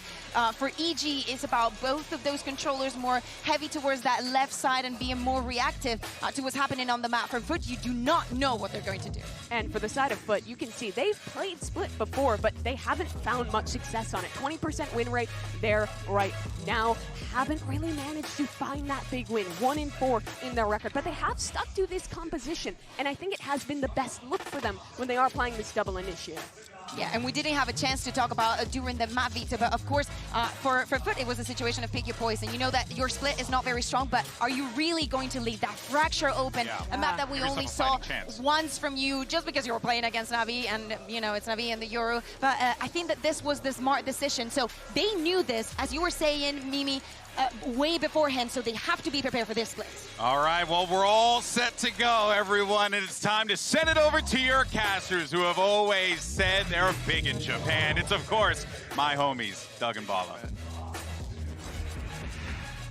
Speaker 3: for EG, it's about both of those controllers more heavy towards that left side and being more reactive to what's happening on the map. For Fut, you do not know what they're going to do.
Speaker 4: And for the side of Fut, you can see they've played Split before, but they haven't found much success on it. 20% win rate there right now. Haven't really managed to find that big win. 1-4 in their record, but they have stuck to this composition, and I think it has been the best look for them when they are playing this double initiator.
Speaker 3: Yeah, and we didn't have a chance to talk about during the map Vita, but of course, for Fut, it was a situation of pick your poison. You know that your split is not very strong, but are you really going to leave that fracture open? A map that we only saw once from you just because you were playing against Navi, and you know, it's Navi in the Euro. But I think that this was the smart decision. So they knew this, as you were saying, Mimi, way beforehand, so they have to be prepared for this split.
Speaker 2: All right, well, we're all set to go, everyone, and it's time to send it over to your casters who have always said they're big in Japan. It's, of course, my homies, Doug and Bala.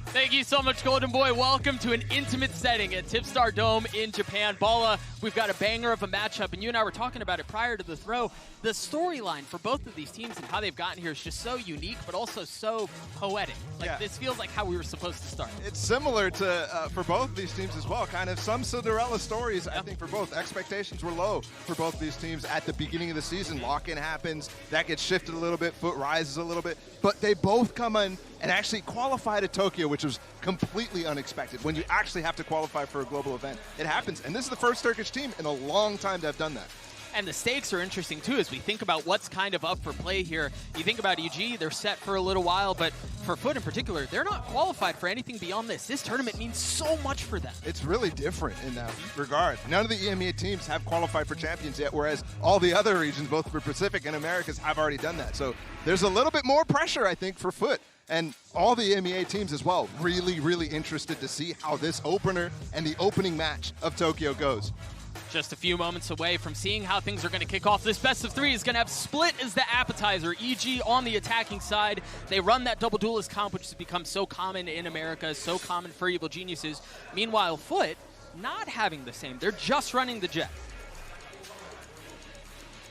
Speaker 6: Thank you so much, Golden Boy. Welcome to an intimate setting at Tipstar Dome in Japan. Bala, we've got a banger of a matchup, and you and I were talking about it prior to the throw. The storyline for both of these teams and how they've gotten here is just so unique, but also so poetic. Like, this feels like how we were supposed to start.
Speaker 18: It's similar to, for both of these teams as well, kind of some Cinderella stories, I think, for both. Expectations were low for both these teams at the beginning of the season. Lock-in happens, that gets shifted a little bit, Fut rises a little bit, but they both come in and actually qualify to Tokyo, which was completely unexpected. When you actually have to qualify for a global event, it happens. And this is the first Turkish team in a long time to have done that.
Speaker 6: And the stakes are interesting, too, as we think about what's kind of up for play here. You think about EG, they're set for a little while, but for Fut in particular, they're not qualified for anything beyond this. This tournament means so much for them.
Speaker 18: It's really different in that regard. None of the EMEA teams have qualified for champions yet, whereas all the other regions, both for Pacific and Americas, have already done that. So there's a little bit more pressure, I think, for Fut. And all the EMEA teams as well, really, really interested to see how this opener and the opening match of Tokyo goes.
Speaker 6: Just a few moments away from seeing how things are going to kick off. This best of 3 is going to have Split as the appetizer. EG on the attacking side. They run that double duelist comp, which has become so common in America, so common for Evil Geniuses. Meanwhile, Fut not having the same. They're just running the Jet.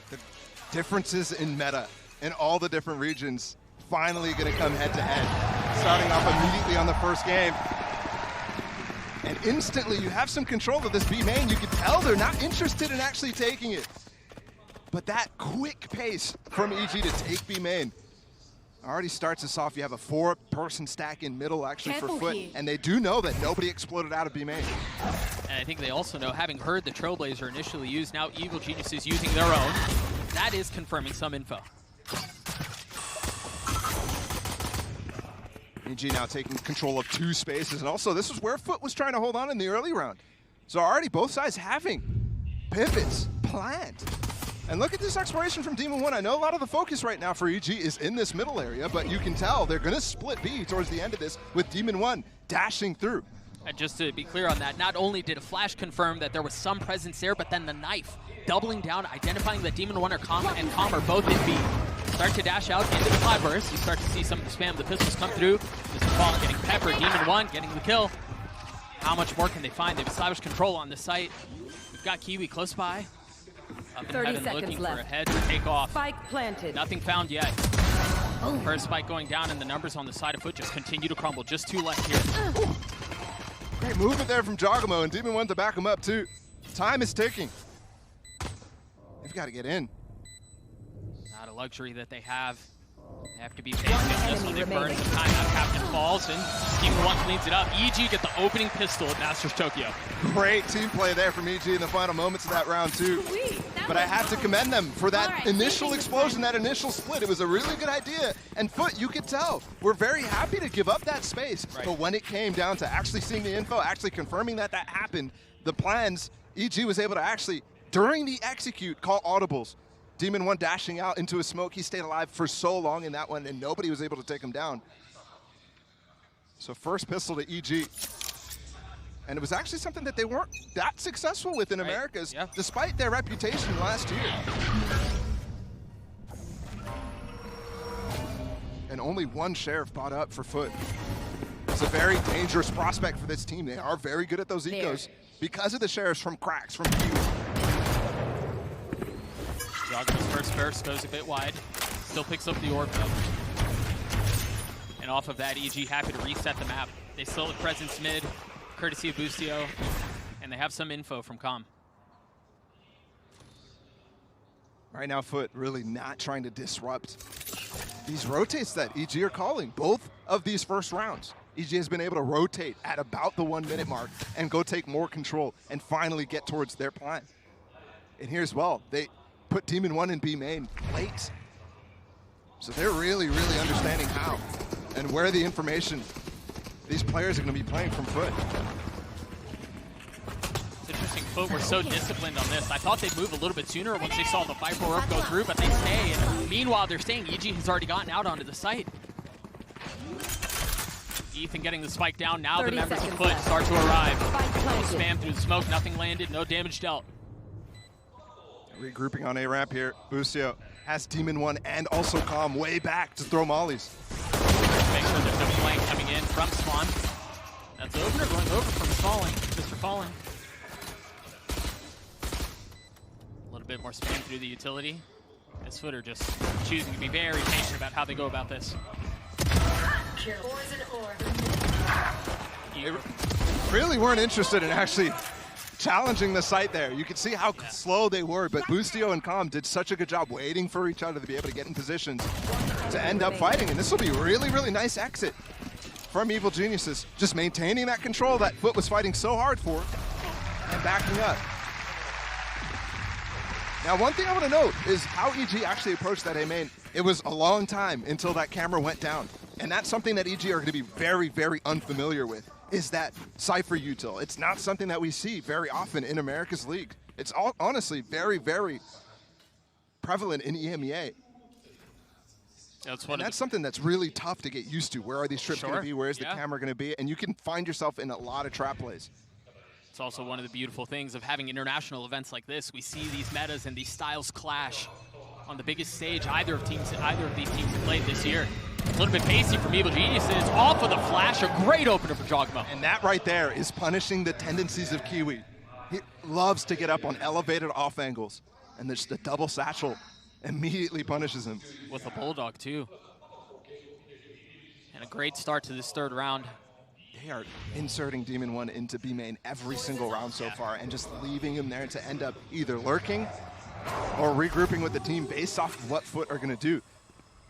Speaker 18: The differences in meta in all the different regions finally going to come head to head. Starting off immediately on the first game. And instantly you have some control of this B main. You can tell they're not interested in actually taking it. But that quick pace from EG to take B main already starts us off. You have a 4-person stack in middle actually for Fut. And they do know that nobody exploded out of B main.
Speaker 6: And I think they also know, having heard the Trailblazer initially used, now Evil Geniuses using their own. That is confirming some info.
Speaker 18: EG now taking control of 2 spaces, and also this is where Fut was trying to hold on in the early round. So already both sides having pivots planned. And look at this exploration from Demon 1. I know a lot of the focus right now for EG is in this middle area, but you can tell they're going to split B towards the end of this with Demon 1 dashing through.
Speaker 6: And just to be clear on that, not only did a flash confirm that there was some presence there, but then the knife doubling down, identifying that Demon 1 or Com are both in B. Start to dash out into the Cloudburst. You start to see some of the spam. The pistols come through. Mr. Fallen getting peppered. Demon 1 getting the kill. How much more can they find? They've established control on the site. We've got Kiwi close by. Up in
Speaker 19: 30
Speaker 6: heaven,
Speaker 19: seconds
Speaker 6: looking
Speaker 19: left.
Speaker 6: for a head to take off.
Speaker 19: Spike planted.
Speaker 6: Nothing found yet. First spike going down, and the numbers on the side of Fut just continue to crumble. Just 2 left here.
Speaker 18: Great movement there from Jogamo, and Demon 1 to back him up too. Time is ticking. They've got to get in.
Speaker 6: Not a luxury that they have. They have to be patient on this one. They burn some time. Now Captain falls, and Demon 1 cleans it up. EG get the opening pistol at Masters Tokyo.
Speaker 18: Great team play there from EG in the final moments of that round too. But I have to commend them for that initial explosion, that initial split. It was a really good idea. And Fut, you could tell, we're very happy to give up that space. Right. But when it came down to actually seeing the info, actually confirming that that happened, the plans, EG was able to actually, during the execute, call audibles. Demon 1 dashing out into a smoke. He stayed alive for so long in that one, and nobody was able to take him down. So first pistol to EG. And it was actually something that they weren't that successful with in Americas, despite their reputation last year. And only 1 sheriff bought up for Fut. It's a very dangerous prospect for this team. They are very good at those ecos because of the sheriffs from cracks, from Kiwi.
Speaker 6: Jogamo's first goes a bit wide. Still picks up the orb though. And off of that, EG happy to reset the map. They still have presence mid, courtesy of Boostio, and they have some info from Com.
Speaker 18: Right now, Fut really not trying to disrupt these rotates that EG are calling. Both of these first rounds, EG has been able to rotate at about the 1 minute mark and go take more control and finally get towards their plan. And here's well, they put Demon 1 in B main late. So they're really, really understanding how and where the information these players are going to be playing from Fut.
Speaker 6: It's interesting, Fut were so disciplined on this. I thought they'd move a little bit sooner once they saw the Viper Orb go through, but they stay. And meanwhile, they're staying. EG has already gotten out onto the site. Ethan getting the spike down. Now the members of Fut start to arrive. Spam through the smoke. Nothing landed. No damage dealt.
Speaker 18: Regrouping on A ramp here. Boostio has Demon 1 and also Com way back to throw mollies.
Speaker 6: Make sure there's no flank coming in from Spawn. That's Opener going over from Falling. Mr. Falling. A little bit more spam through the utility. This Footer just choosing to be very patient about how they go about this.
Speaker 18: They really weren't interested in actually challenging the site there. You could see how slow they were, but Boostio and Com did such a good job waiting for each other to be able to get in positions to end up fighting. And this will be a really, really nice exit from Evil Geniuses. Just maintaining that control that Fut was fighting so hard for and backing up. Now, one thing I want to note is how EG actually approached that A main. It was a long time until that camera went down. And that's something that EG are going to be very, very unfamiliar with, is that Cypher util. It's not something that we see very often in America's League. It's all, honestly very, very prevalent in EMEA. That's something that's really tough to get used to. Where are these trips going to be? Where is the camera going to be? And you can find yourself in a lot of trap plays.
Speaker 6: It's also one of the beautiful things of having international events like this. We see these metas and these styles clash on the biggest stage either of these teams have played this year. A little bit pacey from Evil Geniuses, off of the flash, a great opener for Jogmo.
Speaker 18: And that right there is punishing the tendencies of Kiwi. He loves to get up on elevated off angles, and there's the double satchel immediately punishes him.
Speaker 6: With a Bulldog too. And a great start to this third round.
Speaker 18: They are inserting Demon 1 into B main every single round so far and just leaving him there to end up either lurking or regrouping with the team based off of what Fut are going to do.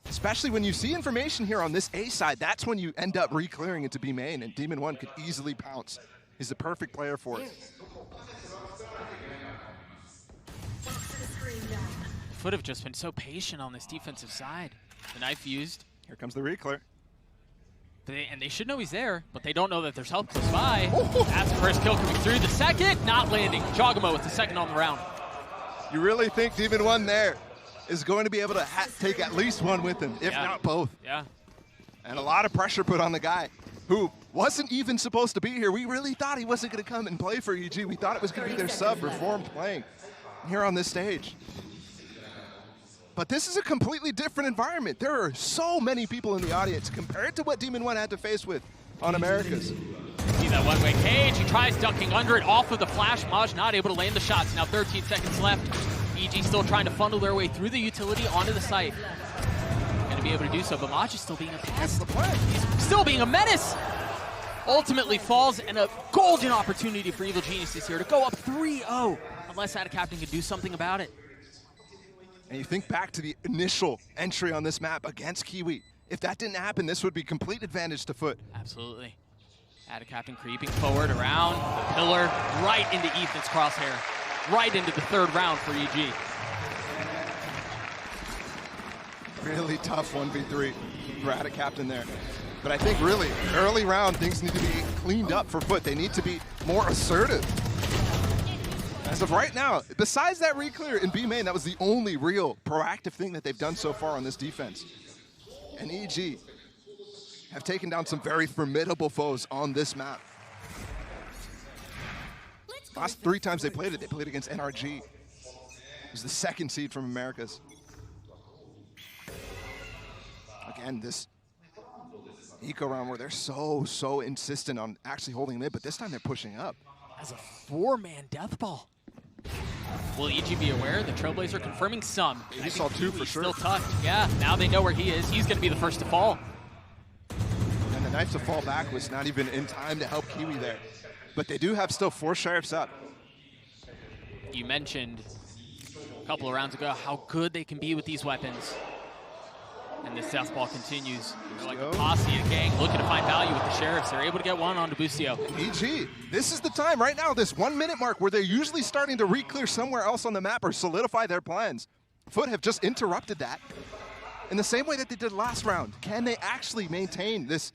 Speaker 18: Especially when you see information here on this A side, that's when you end up re-clearing into B main, and Demon 1 could easily pounce. He's the perfect player for it.
Speaker 6: Fut have just been so patient on this defensive side. The knife used.
Speaker 18: Here comes the re-clear.
Speaker 6: And they should know he's there, but they don't know that there's help close by. That's the first kill coming through. The second, not landing. Jogmo with the second on the round.
Speaker 18: You really think Demon 1 there is going to be able to take at least one with him, if not both?
Speaker 6: Yeah.
Speaker 18: And a lot of pressure put on the guy who wasn't even supposed to be here. We really thought he wasn't going to come and play for EG. We thought it was going to be their sub, Reformed, playing here on this stage. But this is a completely different environment. There are so many people in the audience compared to what Demon 1 had to face with on Americas.
Speaker 6: See that one-way cage. He tries ducking under it off of the flash. Maj not able to land the shots. Now 13 seconds left. EG still trying to funnel their way through the utility onto the site. Going to be able to do so, but Maj is still being a pest. He's still being a menace. Ultimately falls, and a golden opportunity for Evil Geniuses here to go up 3-0. Unless Adacaptain can do something about it.
Speaker 18: And you think back to the initial entry on this map against Kiwi. If that didn't happen, this would be complete advantage to Fut.
Speaker 6: Absolutely. Adacaptain creeping forward around the pillar, right into Ethan's crosshair. Right into the third round for EG.
Speaker 18: Really tough 1v3 for Adacaptain there. But I think really, early round, things need to be cleaned up for Fut. They need to be more assertive. As of right now, besides that re-clear in B main, that was the only real proactive thing that they've done so far on this defense. And EG have taken down some very formidable foes on this map. Last 3 times they played against NRG. It was the second seed from Americas. Again, this eco round where they're so insistent on actually holding mid, but this time they're pushing up.
Speaker 6: As a 4-man death ball. Will EG be aware? The Trailblazer confirming some.
Speaker 18: He saw 2 for sure.
Speaker 6: Still tucked. Yeah, now they know where he is. He's going to be the first to fall.
Speaker 18: And the knife to fall back was not even in time to help Kiwi there. But they do have still 4 sheriffs up.
Speaker 6: You mentioned a couple of rounds ago how good they can be with these weapons. And this death ball continues. They're like a posse, a gang, looking to find value with the sheriffs. They're able to get one onto Busio.
Speaker 18: EG, this is the time right now, this 1 minute mark where they're usually starting to re-clear somewhere else on the map or solidify their plans. Fut have just interrupted that in the same way that they did last round. Can they actually maintain this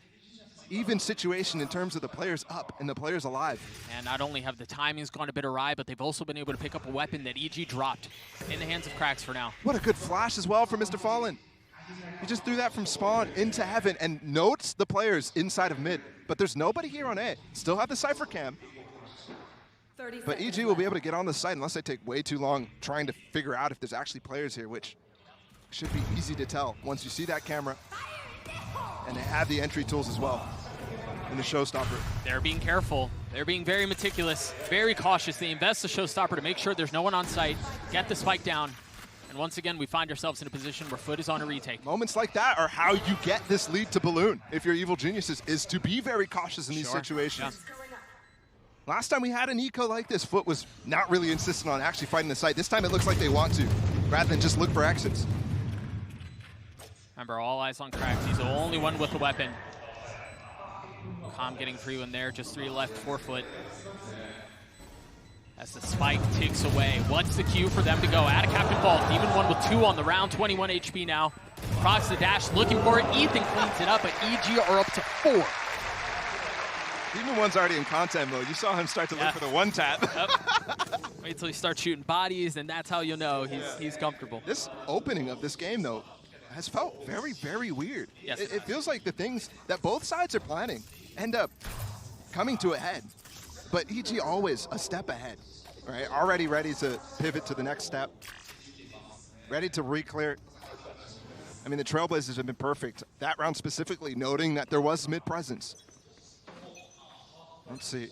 Speaker 18: even situation in terms of the players up and the players alive?
Speaker 6: And not only have the timings gone a bit awry, but they've also been able to pick up a weapon that EG dropped in the hands of Cracks for now.
Speaker 18: What a good flash as well for Mr. Fallen. He just threw that from spawn into heaven and notes the players inside of mid. But there's nobody here on A. Still have the Cypher cam. But EG will be able to get on the site unless they take way too long trying to figure out if there's actually players here, which should be easy to tell once you see that camera. And they have the entry tools as well in the showstopper.
Speaker 6: They're being careful. They're being very meticulous, very cautious. They invest the showstopper to make sure there's no one on site, get the spike down. And once again, we find ourselves in a position where Fut is on a retake.
Speaker 18: Moments like that are how you get this lead to Balloon, if you're Evil Geniuses, is to be very cautious in these situations. Yeah. Last time we had an eco like this, Fut was not really insistent on actually fighting the site. This time it looks like they want to, rather than just look for exits.
Speaker 6: Remember, all eyes on Cracks. He's the only one with a weapon. Calm getting free one there, just 3 left, 4 Fut. As the spike ticks away. What's the cue for them to go? Adacaptain falls. Demon 1 with 2 on the round, 21 HP now. Procs the dash, looking for it. Ethan cleans it up, but EG are up to 4.
Speaker 18: Demon 1's already in content mode. You saw him start to look for the 1-tap.
Speaker 6: Yep. Wait till he starts shooting bodies, and that's how you'll know he's comfortable.
Speaker 18: This opening of this game, though, has felt very weird.
Speaker 6: Yes,
Speaker 18: it feels like the things that both sides are planning end up coming to a head. but EG always a step ahead, right? Already ready to pivot to the next step, ready to re-clear. I mean, the Trailblazers have been perfect. That round specifically, noting that there was mid-presence. Let's see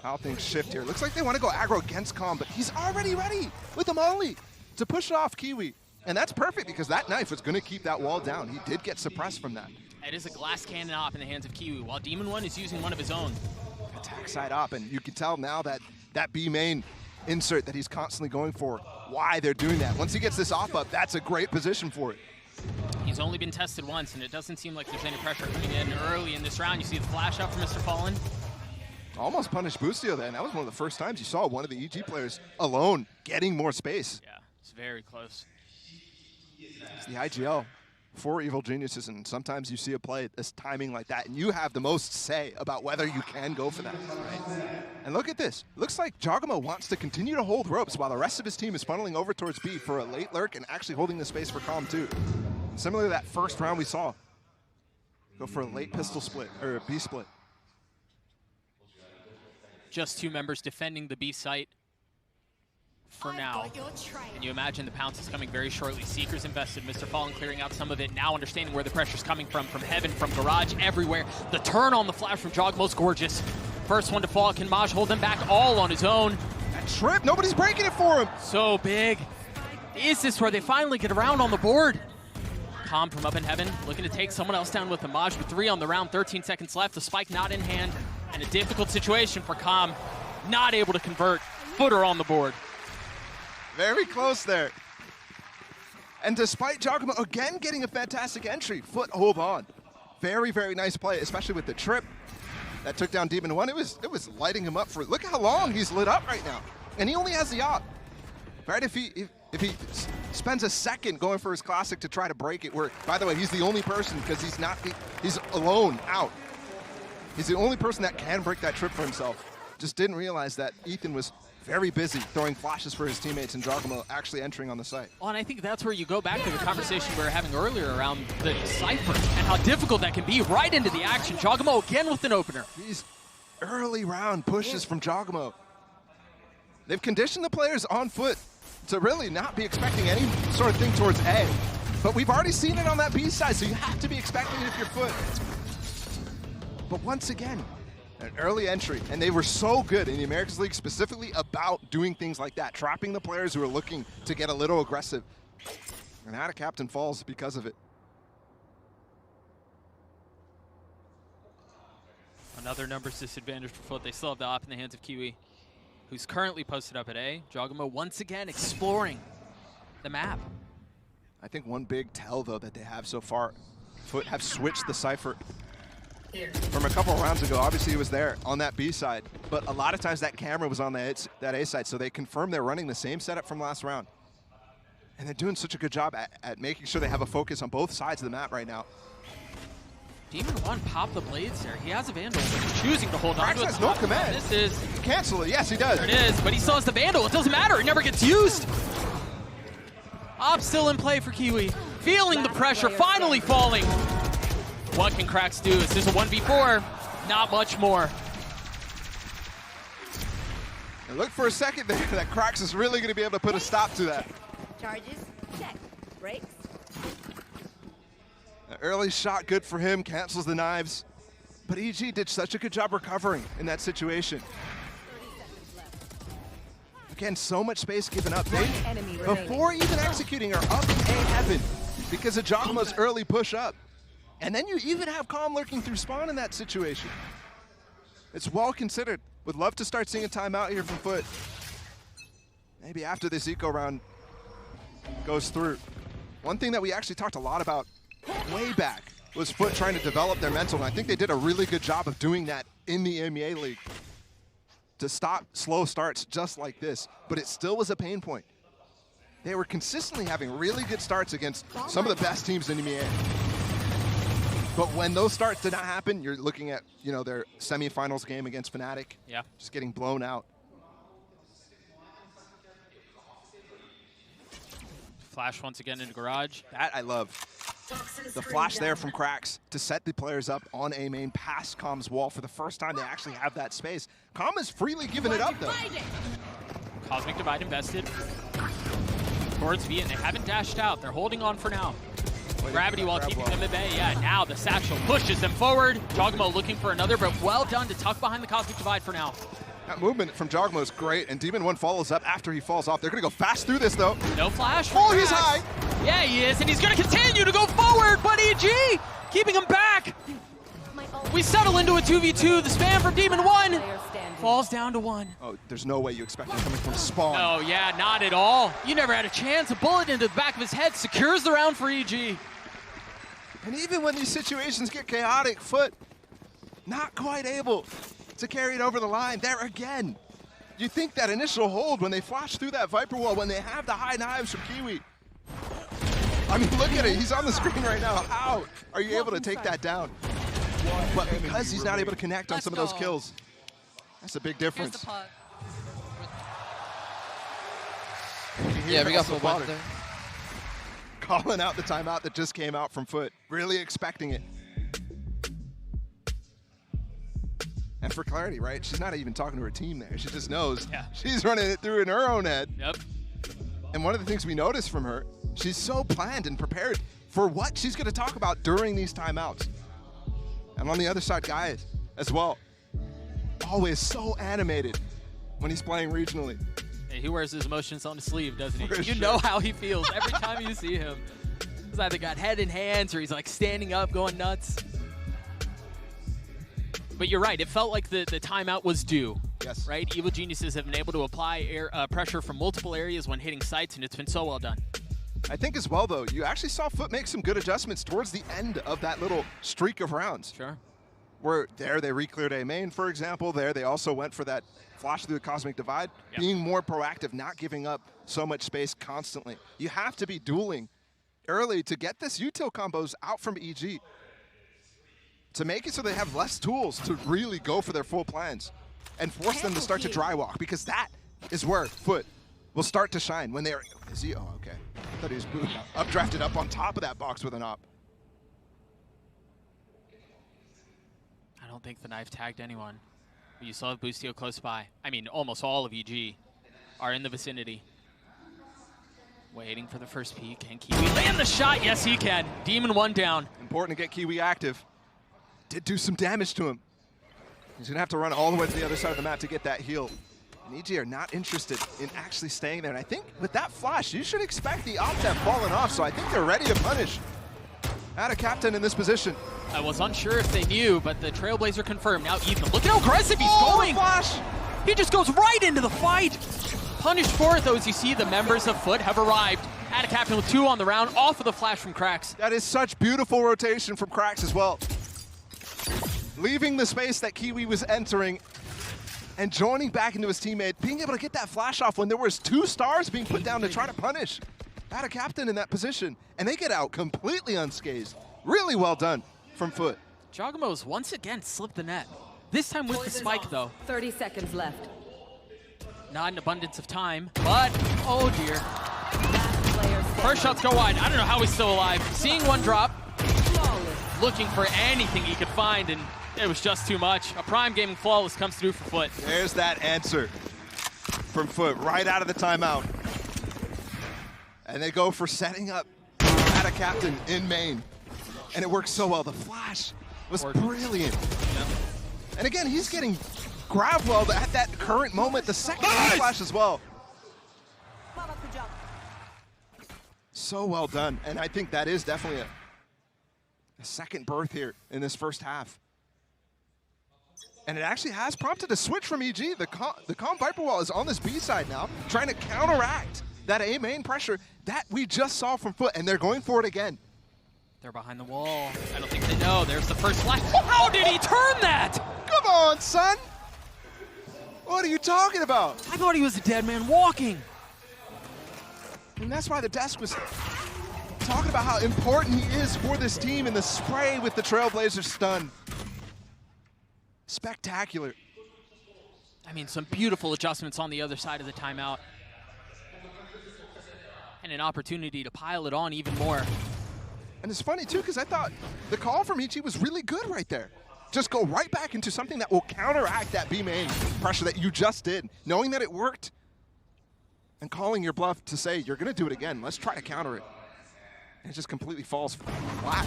Speaker 18: how things shift here. Looks like they want to go aggro against Calm, but he's already ready with the molly to push off Kiwi. And that's perfect because that knife was going to keep that wall down. He did get suppressed from that.
Speaker 11: It is a glass cannon op in the hands of Kiwi, while Demon One is using one of his own.
Speaker 18: Attack side op, and you can tell now that that B main insert that he's constantly going for, why they're doing that. Once he gets this op up, that's a great position for it.
Speaker 11: He's only been tested once, and it doesn't seem like there's any pressure coming in early in this round. You see the flash up from Mr. Fallen.
Speaker 18: Almost punished Boostio then. That was one of the first times you saw one of the EG players alone getting more space.
Speaker 11: Yeah, it's very close.
Speaker 18: It's the IGL. 4 evil geniuses, and sometimes you see a play this timing like that, and you have the most say about whether you can go for that. Right? And look at this. Looks like Jogamo wants to continue to hold ropes while the rest of his team is funneling over towards B for a late lurk and actually holding the space for Calm too. Similar to that first round we saw. Go for a late pistol split, or a B split.
Speaker 11: Just 2 members defending the B site for now. And you imagine the pounce is coming very shortly. Seeker's invested, Mr. Fallen clearing out some of it, now understanding where the pressure's coming from Heaven, from Garage, everywhere. The turn on the flash from Jogmo's gorgeous. First one to fall, can Maj hold him back all on his own?
Speaker 18: That trip, nobody's breaking it for him.
Speaker 11: So big. Is this where they finally get around on the board? Calm from up in Heaven, looking to take someone else down with the Maj with 3 on the round, 13 seconds left, the spike not in hand, and a difficult situation for Calm, not able to convert. Footer on the board.
Speaker 18: Very close there. And despite Jogamo again getting a fantastic entry, Fut hold on. Very, very nice play, especially with the trip that took down Demon One. It was lighting him up for, look how long he's lit up right now. And he only has the op. Right, if he spends a second going for his classic to try to break it, where, by the way, he's the only person, because he's alone out. He's the only person that can break that trip for himself. Just didn't realize that Ethan was very busy throwing flashes for his teammates and Jogamo actually entering on the site.
Speaker 11: Well, and I think that's where you go back to the conversation we were having earlier around the Cypher and how difficult that can be right into the action. Jogamo again with an opener.
Speaker 18: These early round pushes from Jogamo. They've conditioned the players on Fut to really not be expecting any sort of thing towards A. But we've already seen it on that B side, so you have to be expecting it if you're Fut. But once again, an early entry, and they were so good in the Americas League specifically about doing things like that, trapping the players who are looking to get a little aggressive. And now a captain falls because of it.
Speaker 11: Another numbers disadvantage for Fut. They still have the op in the hands of Kiwi, who's currently posted up at A. Jogamo once again exploring the map.
Speaker 18: I think one big tell, though, that they have so far, Fut have switched the Cypher from a couple of rounds ago. Obviously, he was there on that B side, but a lot of times that camera was on that A side, so they confirmed they're running the same setup from last round. And they're doing such a good job at making sure they have a focus on both sides of the map right now.
Speaker 11: Demon One popped the blades there. He has a Vandal, but he's choosing to hold on to it.
Speaker 18: Has no command.
Speaker 11: This is...
Speaker 18: Cancel it. Yes, he does.
Speaker 11: There it is, but he still has the Vandal. It doesn't matter. It never gets used. Op still in play for Kiwi. Feeling the pressure, finally falling. What can Krax do? Is this a 1v4? Not much more.
Speaker 18: And look for a second there that Krax is really going to be able to put a stop to that.
Speaker 19: Charges, check. Brakes.
Speaker 18: An early shot, good for him, cancels the knives. But EG did such a good job recovering in that situation. Again, so much space given up. They, before even executing, are up in A heaven because of Jogamo's early push up. And then you even have Calm lurking through spawn in that situation. It's well considered. Would love to start seeing a timeout here from Fut. Maybe after this eco round goes through. One thing that we actually talked a lot about way back was Fut trying to develop their mental, and I think they did a really good job of doing that in the EMEA League to stop slow starts just like this, but it still was a pain point. They were consistently having really good starts against some of the best teams in EMEA. But when those starts did not happen, you're looking at, you know, their semifinals game against Fnatic.
Speaker 11: Yeah.
Speaker 18: Just getting blown out.
Speaker 11: Flash once again into Garage.
Speaker 18: That I love. The flash there from Krax to set the players up on A main past Com's wall. For the first time, they actually have that space. Com is freely giving it up, though.
Speaker 11: Cosmic Divide invested towards V, and they haven't dashed out. They're holding on for now. Gravity Wall keeping them at bay. Yeah, now the satchel pushes them forward. Jogmo looking for another, but well done to tuck behind the Cosmic Divide for now.
Speaker 18: That movement from Jogmo is great, and Demon 1 follows up after he falls off. They're going to go fast through this, though.
Speaker 11: No flash.
Speaker 18: Oh, he's high.
Speaker 11: Yeah, he is, and he's going to continue to go forward, but EG keeping him back. We settle into a 2v2. The spam from Demon 1 falls down to 1.
Speaker 18: Oh, there's no way you expect him coming from spawn.
Speaker 11: No, yeah, not at all. You never had a chance. A bullet into the back of his head secures the round for EG.
Speaker 18: And even when these situations get chaotic, Fut not quite able to carry it over the line. There again. You think that initial hold when they flash through that Viper wall, when they have the high knives from Kiwi. I mean, look at it. He's on the screen right now. How are you able to take that down? But because he's not able to connect on some of those kills, that's a big difference.
Speaker 15: Yeah, we got full body there.
Speaker 18: Calling out the timeout that just came out from Fut. Really expecting it. And for clarity, right? She's not even talking to her team there. She just knows she's running it through in her own head.
Speaker 11: Yep.
Speaker 18: And one of the things we noticed from her, she's so planned and prepared for what she's going to talk about during these timeouts. And on the other side, Guy as well. Always so animated when he's playing regionally.
Speaker 11: Hey, he wears his emotions on his sleeve, doesn't he?
Speaker 18: For
Speaker 11: You
Speaker 18: sure.
Speaker 11: know how he feels every time you see him. He's either got head in hands or he's like standing up, going nuts. But you're right, it felt like the timeout was due.
Speaker 18: Yes.
Speaker 11: Right? Evil Geniuses have been able to apply pressure from multiple areas when hitting sites, and it's been so well done.
Speaker 18: I think as well, though, you actually saw Fut make some good adjustments towards the end of that little streak of rounds.
Speaker 11: Sure.
Speaker 18: Where there they re-cleared A main, for example. There they also went for that flash through the Cosmic Divide, being more proactive, not giving up so much space constantly. You have to be dueling early to get this util combos out from EG. To make it so they have less tools to really go for their full plans and force them to start to dry walk, because that is where Fut will start to shine when they're... Is he? Oh, okay. I thought he was updrafted up on top of that box with an op.
Speaker 11: I don't think the knife tagged anyone. But you still have Boostio close by. I mean, almost all of EG are in the vicinity. Waiting for the first peek. Can Kiwi land the shot? Yes, he can. Demon 1 down.
Speaker 18: Important to get Kiwi active. Did do some damage to him. He's going to have to run all the way to the other side of the map to get that heal. And EG are not interested in actually staying there. And I think with that flash, you should expect the op to have fallen off. So I think they're ready to punish. Add a captain in this position.
Speaker 11: I was unsure if they knew, but the Trailblazer confirmed. Now Ethan, look at how aggressive he's going.
Speaker 18: Flash.
Speaker 11: He just goes right into the fight. Punished for it, though, as you see the members of Fut have arrived. Add a captain with 2 on the round, off of the flash from Krax.
Speaker 18: That is such beautiful rotation from Krax as well. Leaving the space that Kiwi was entering and joining back into his teammate, being able to get that flash off when there was 2 stars being put down to try to punish. Add a captain in that position, and they get out completely unscathed. Really well done from Fut.
Speaker 11: Jogmo's once again slipped the net. This time with the spike, though.
Speaker 20: 30 seconds left.
Speaker 11: Not an abundance of time, but, oh dear. First shots go wide. I don't know how he's still alive. Seeing one drop, looking for anything he could find, and it was just too much. A prime gaming flawless comes through for Fut.
Speaker 18: There's that answer from Fut right out of the timeout. And they go for setting up at a captain in main. And it works so well. The flash was brilliant.
Speaker 11: Yep.
Speaker 18: And again, he's getting grabbed well at that current moment. The second flash as well. So well done. And I think that is definitely a second birth here in this first half. And it actually has prompted a switch from EG. The Calm Viper Wall is on this B side now, trying to counteract that A main pressure that we just saw from Fut, and they're going for it again.
Speaker 11: They're behind the wall. I don't think they know. There's the first flash. How did he turn that?
Speaker 18: Come on, son. What are you talking about?
Speaker 11: I thought he was a dead man walking.
Speaker 18: And that's why the desk was talking about how important he is for this team in the spray with the Trailblazer stun. Spectacular.
Speaker 11: I mean, some beautiful adjustments on the other side of the timeout. And an opportunity to pile it on even more.
Speaker 18: And it's funny too, because I thought the call from Ichi was really good right there. Just go right back into something that will counteract that B main pressure that you just did, knowing that it worked, and calling your bluff to say, you're gonna do it again, let's try to counter it. And it just completely falls flat.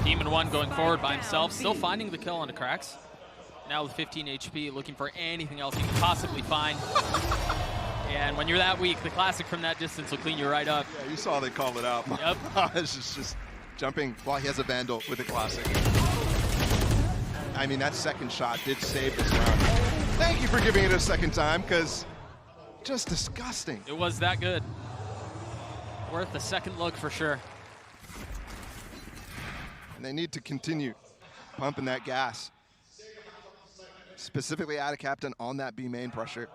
Speaker 11: Demon 1 going forward by himself, still finding the kill on the cracks. Now with 15 HP, looking for anything else he can possibly find. And when you're that weak, the classic from that distance will clean you right up.
Speaker 18: Yeah, you saw they called it out.
Speaker 11: Yep.
Speaker 18: It's just jumping while he has a Vandal with a classic. I mean, that second shot did save this round. Thank you for giving it a second time, because just disgusting.
Speaker 11: It was that good. Worth a second look for sure.
Speaker 18: And they need to continue pumping that gas. Specifically out of captain on that B main pressure.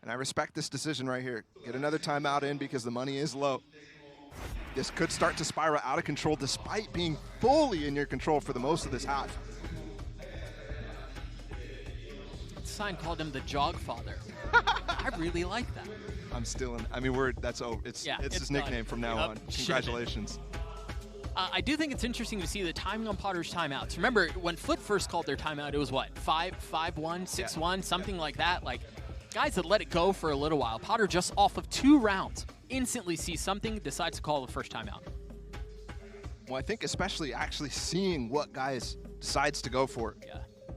Speaker 18: And I respect this decision right here. Get another timeout in because the money is low. This could start to spiral out of control despite being fully in your control for the most of this half.
Speaker 11: Sign called him the Jog Father. I really like that.
Speaker 18: I'm still in, I mean, it's his nickname from now on. Congratulations.
Speaker 11: I do think it's interesting to see the timing on Potter's timeouts. Remember, when Fut first called their timeout, it was what, 5-1, 6-1, something like that? Like, guys that let it go for a little while. Potter just off of 2 rounds, instantly sees something, decides to call the first timeout.
Speaker 18: Well, I think especially actually seeing what guys decides to go for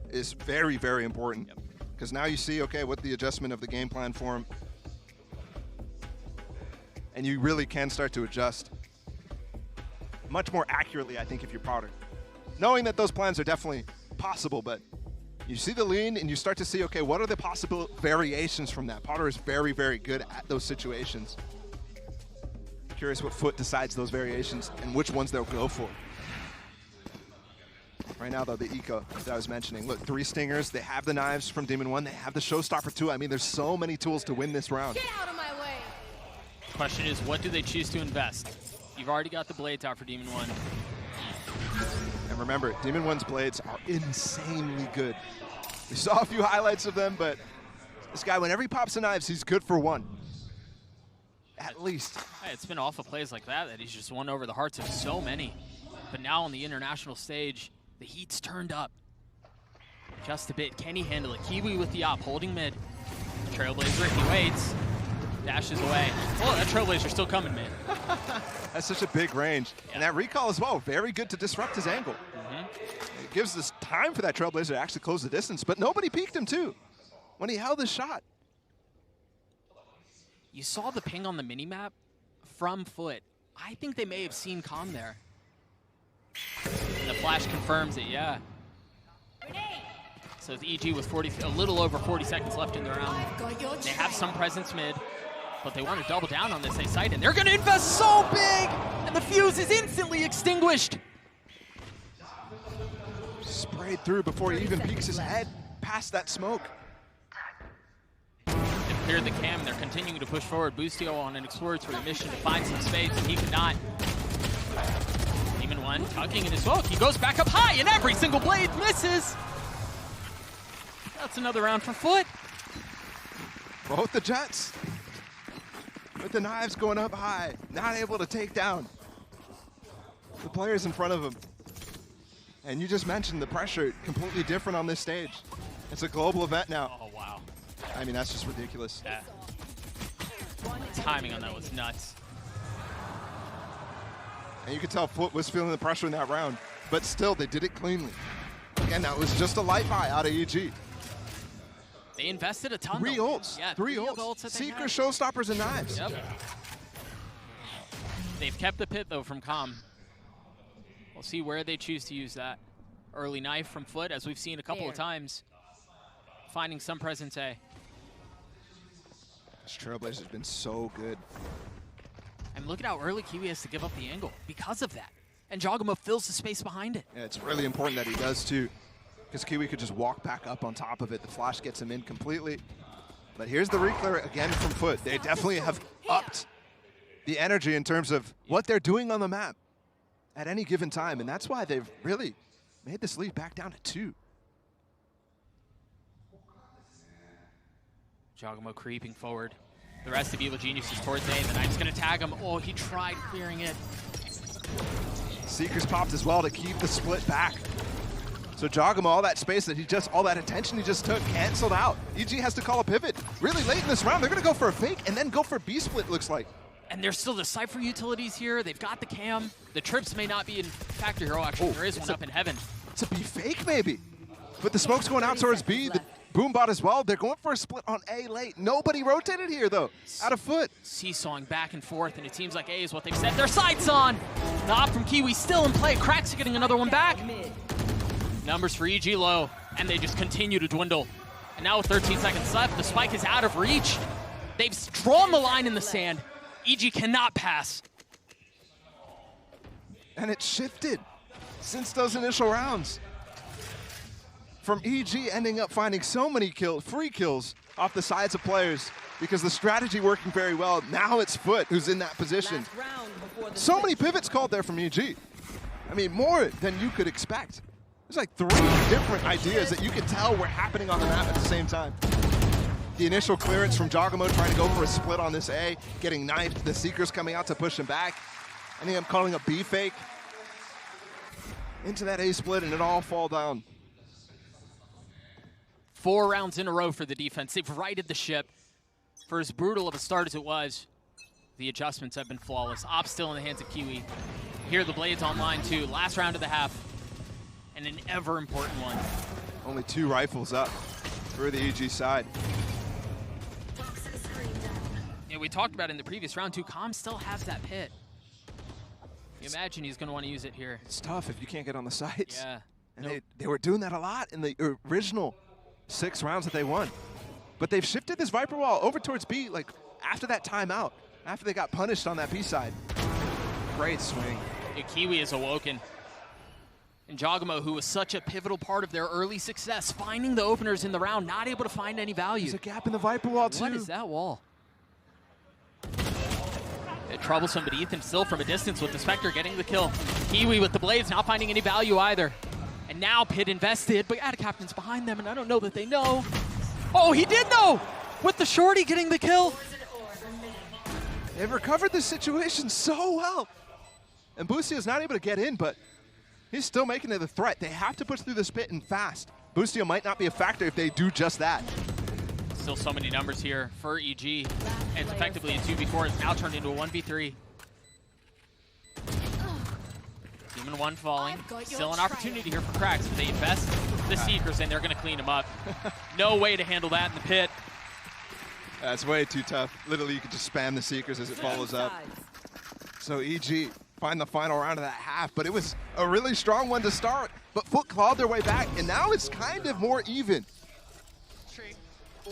Speaker 18: is very, very important. Because now you see, okay, what the adjustment of the game plan for him. And you really can start to adjust much more accurately, I think, if you're Potter. Knowing that those plans are definitely possible, but you see the lean and you start to see, okay, what are the possible variations from that? Potter is very, very good at those situations. Curious what Fut decides those variations and which ones they'll go for. Right now, though, the eco that I was mentioning. Look, 3 stingers. They have the knives from Demon 1. They have the showstopper, too. I mean, there's so many tools to win this round.
Speaker 20: Get out of my way!
Speaker 11: Question is, what do they choose to invest? You've already got the blades out for Demon 1.
Speaker 18: And remember, Demon 1's blades are insanely good. We saw a few highlights of them, but this guy, whenever he pops the knives, he's good for 1. At least.
Speaker 11: Hey, it's been off of plays like that he's just won over the hearts of so many. But now on the international stage, the heat's turned up just a bit. Can he handle it? Kiwi with the op, holding mid. Trailblazer, he waits. Dashes away. Oh, that Trailblazer's still coming, man.
Speaker 18: That's such a big range. Yeah. And that recall as well, very good to disrupt his angle. It gives us time for that Trailblazer to actually close the distance, but nobody peeked him too when he held his shot.
Speaker 11: You saw the ping on the minimap from Fut. I think they may have seen Calm there. And the flash confirms it, yeah. So it's EG with a little over 40 seconds left in the round. They have some presence mid, but they want to double down on this, they sight, and they're going to invest so big! And the fuse is instantly extinguished!
Speaker 18: Sprayed through before he even peeks his head past that smoke.
Speaker 11: They've cleared the cam, they're continuing to push forward. Boostio on an exploratory mission to find some space, and he cannot. Demon 1 tugging in his hook. He goes back up high, and every single blade misses! That's another round for Fut.
Speaker 18: Both the Jets with the knives going up high, not able to take down the players in front of him. And you just mentioned the pressure, completely different on this stage. It's a global event now.
Speaker 11: Oh, wow.
Speaker 18: I mean, that's just ridiculous.
Speaker 11: Yeah. Timing on that was nuts.
Speaker 18: And you could tell Fut was feeling the pressure in that round, but still, they did it cleanly. Again, that was just a light buy out of EG.
Speaker 11: They invested a ton.
Speaker 18: 3 ults.
Speaker 11: Yeah,
Speaker 18: 3 ults. Seeker, showstoppers, and knives.
Speaker 11: Yep. They've kept the pit, though, from Calm. We'll see where they choose to use that. Early knife from Fut, as we've seen a couple of times. Finding some presence A.
Speaker 18: This Trailblazer's been so good.
Speaker 11: And look at how early Kiwi has to give up the angle because of that. And Jogamo fills the space behind it.
Speaker 18: Yeah, it's really important that he does, too. Because Kiwi could just walk back up on top of it. The flash gets him in completely. But here's the reclear again from Fut. They definitely have upped the energy in terms of what they're doing on the map at any given time. And that's why they've really made this lead back down to 2.
Speaker 11: Jogamo creeping forward. the rest of Evil Geniuses towards A. The Knight's going to tag him. Oh, he tried clearing it.
Speaker 18: Seekers popped as well to keep the split back. So Jogama, all that space that all that attention he just took, canceled out. EG has to call a pivot. Really late in this round, they're gonna go for a fake and then go for B split, looks like.
Speaker 11: And there's still the Cypher utilities here. They've got the cam. The trips may not be in factor here. Oh, actually, there is one up in heaven.
Speaker 18: It's a B fake, maybe. But the smoke's going out towards B. The boom bot as well. They're going for a split on A late. Nobody rotated here, though. Out of Fut.
Speaker 11: Seesawing back and forth, and it seems like A is what they've set their sights on. The op from Kiwi still in play. Cracks getting another one back. Numbers for EG low, and they just continue to dwindle. And now with 13 seconds left, the spike is out of reach. They've drawn the line in the sand. EG cannot pass.
Speaker 18: And it shifted since those initial rounds. From EG ending up finding so many free kills off the sides of players because the strategy working very well. Now it's Fut who's in that position. So many pivots called there from EG. I mean, more than you could expect. There's like 3 different ideas that you could tell were happening on the map at the same time. The initial clearance from Jogamo trying to go for a split on this A, getting knifed, the Seekers coming out to push him back. I think I'm calling a B fake into that A split and it all fall down.
Speaker 11: 4 rounds in a row for the defense. They've righted the ship. For as brutal of a start as it was, the adjustments have been flawless. Op still in the hands of Kiwi. Here the Blades online too. Last round of the half. And an ever important one.
Speaker 18: Only 2 rifles up for the EG side.
Speaker 11: Yeah, we talked about it in the previous round too. Calm still has that pit. You imagine he's going to want to use it here.
Speaker 18: It's tough if you can't get on the sights.
Speaker 11: Yeah.
Speaker 18: And they were doing that a lot in the original 6 rounds that they won. But they've shifted this Viper wall over towards B, like after that timeout, after they got punished on that B side. Great swing.
Speaker 11: Yeah, Kiwi is awoken. And Jogamo, who was such a pivotal part of their early success, finding the openers in the round, not able to find any value.
Speaker 18: There's a gap in the Viper wall, too.
Speaker 11: What is that wall? Troublesome, but Ethan still from a distance with the Spectre getting the kill. Kiwi with the Blades not finding any value either. And now Pit invested, but Captain's behind them, and I don't know that they know. Oh, he did know! With the Shorty getting the kill.
Speaker 18: They've recovered this situation so well. And Boostio's not able to get in, but he's still making it a threat. They have to push through this pit and fast. Boostio might not be a factor if they do just that.
Speaker 11: Still so many numbers here for EG. And it's effectively a 2v4. It's now turned into a 1v3. Demon 1 falling. Still an opportunity here for Cracks, but they invest the Seekers and they're going to clean them up. No way to handle that in the pit.
Speaker 18: That's way too tough. Literally, you could just spam the Seekers as it follows up. So EG find the final round of that half, but it was a really strong one to start. But Fut clawed their way back, and now it's kind of more even.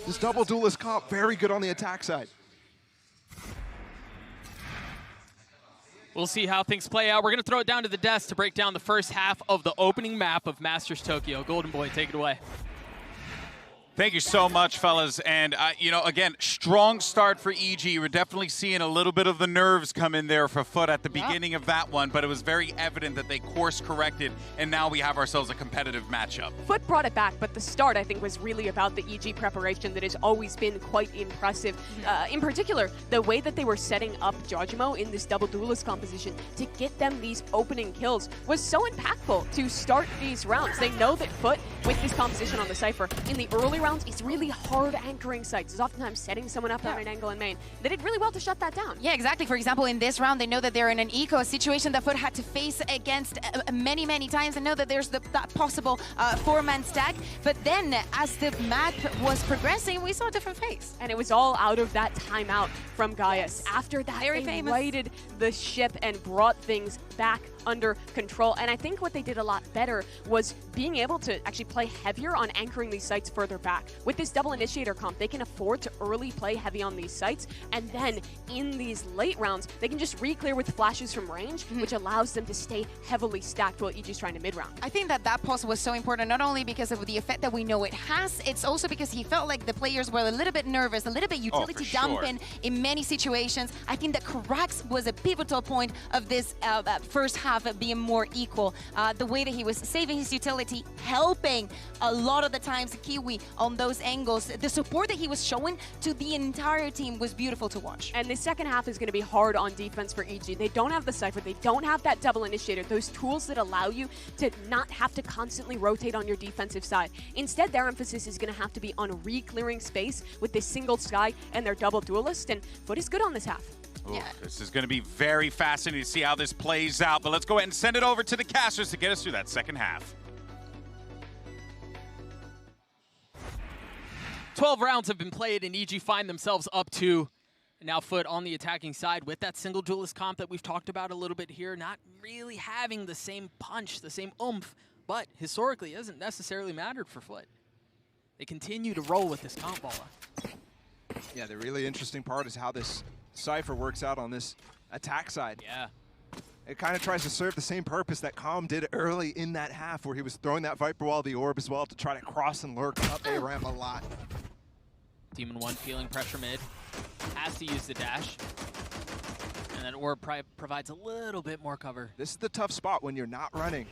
Speaker 18: This double duelist comp, very good on the attack side.
Speaker 11: We'll see how things play out. We're going to throw it down to the desk to break down the first half of the opening map of Masters Tokyo. Golden Boy, take it away.
Speaker 2: Thank you so much, fellas. And, you know, again, strong start for EG. We're definitely seeing a little bit of the nerves come in there for Fut at the beginning of that one, but it was very evident that they course-corrected, and now we have ourselves a competitive matchup.
Speaker 4: Fut brought it back, but the start, I think, was really about the EG preparation that has always been quite impressive. In particular, the way that they were setting up Jojimo in this double duelist composition to get them these opening kills was so impactful to start these rounds. They know that Fut, with this composition on the Cypher, in the early rounds, it's really hard anchoring sites. It's oftentimes setting someone up on an angle in main. They did really well to shut that down.
Speaker 3: Yeah, exactly. For example, in this round, they know that they're in an eco situation that Fut had to face against many, many times, and know that there's that possible 4-man stack. But then, as the map was progressing, we saw a different face.
Speaker 4: And it was all out of that timeout from Gaius. After that, they righted the ship and brought things back under control. And I think what they did a lot better was being able to actually play heavier on anchoring these sites further back. With this double initiator comp, they can afford to early play heavy on these sites, and then in these late rounds, they can just re-clear with flashes from range, which allows them to stay heavily stacked while EG's trying to mid-round.
Speaker 3: I think that pause was so important, not only because of the effect that we know it has, it's also because he felt like the players were a little bit nervous, a little bit utility dumping in many situations. I think that Cracks was a pivotal point of this first half being more equal. The way that he was saving his utility, helping a lot of the times Kiwi on those angles. The support that he was showing to the entire team was beautiful to watch.
Speaker 4: And the second half is going to be hard on defense for EG. They don't have the Cypher, they don't have that double initiator, those tools that allow you to not have to constantly rotate on your defensive side. Instead, their emphasis is going to have to be on re-clearing space with this single Sky and their double duelist, and Fut is good on this half.
Speaker 2: Ooh, this is going to be very fascinating to see how this plays out, but let's go ahead and send it over to the casters to get us through that second half.
Speaker 11: 12 rounds have been played, and EG find themselves up to now Fut on the attacking side with that single duelist comp that we've talked about a little bit here, not really having the same punch, the same oomph, but historically it hasn't necessarily mattered for Fut. They continue to roll with this comp, Balla.
Speaker 18: Yeah, the really interesting part is how this Cypher works out on this attack side.
Speaker 11: Yeah.
Speaker 18: It kind of tries to serve the same purpose that Calm did early in that half, where he was throwing that Viper Wall, the orb as well, to try to cross and lurk up A ramp a lot.
Speaker 11: Demon 1 feeling pressure mid, has to use the dash, and that orb provides a little bit more cover.
Speaker 18: This is the tough spot when you're not running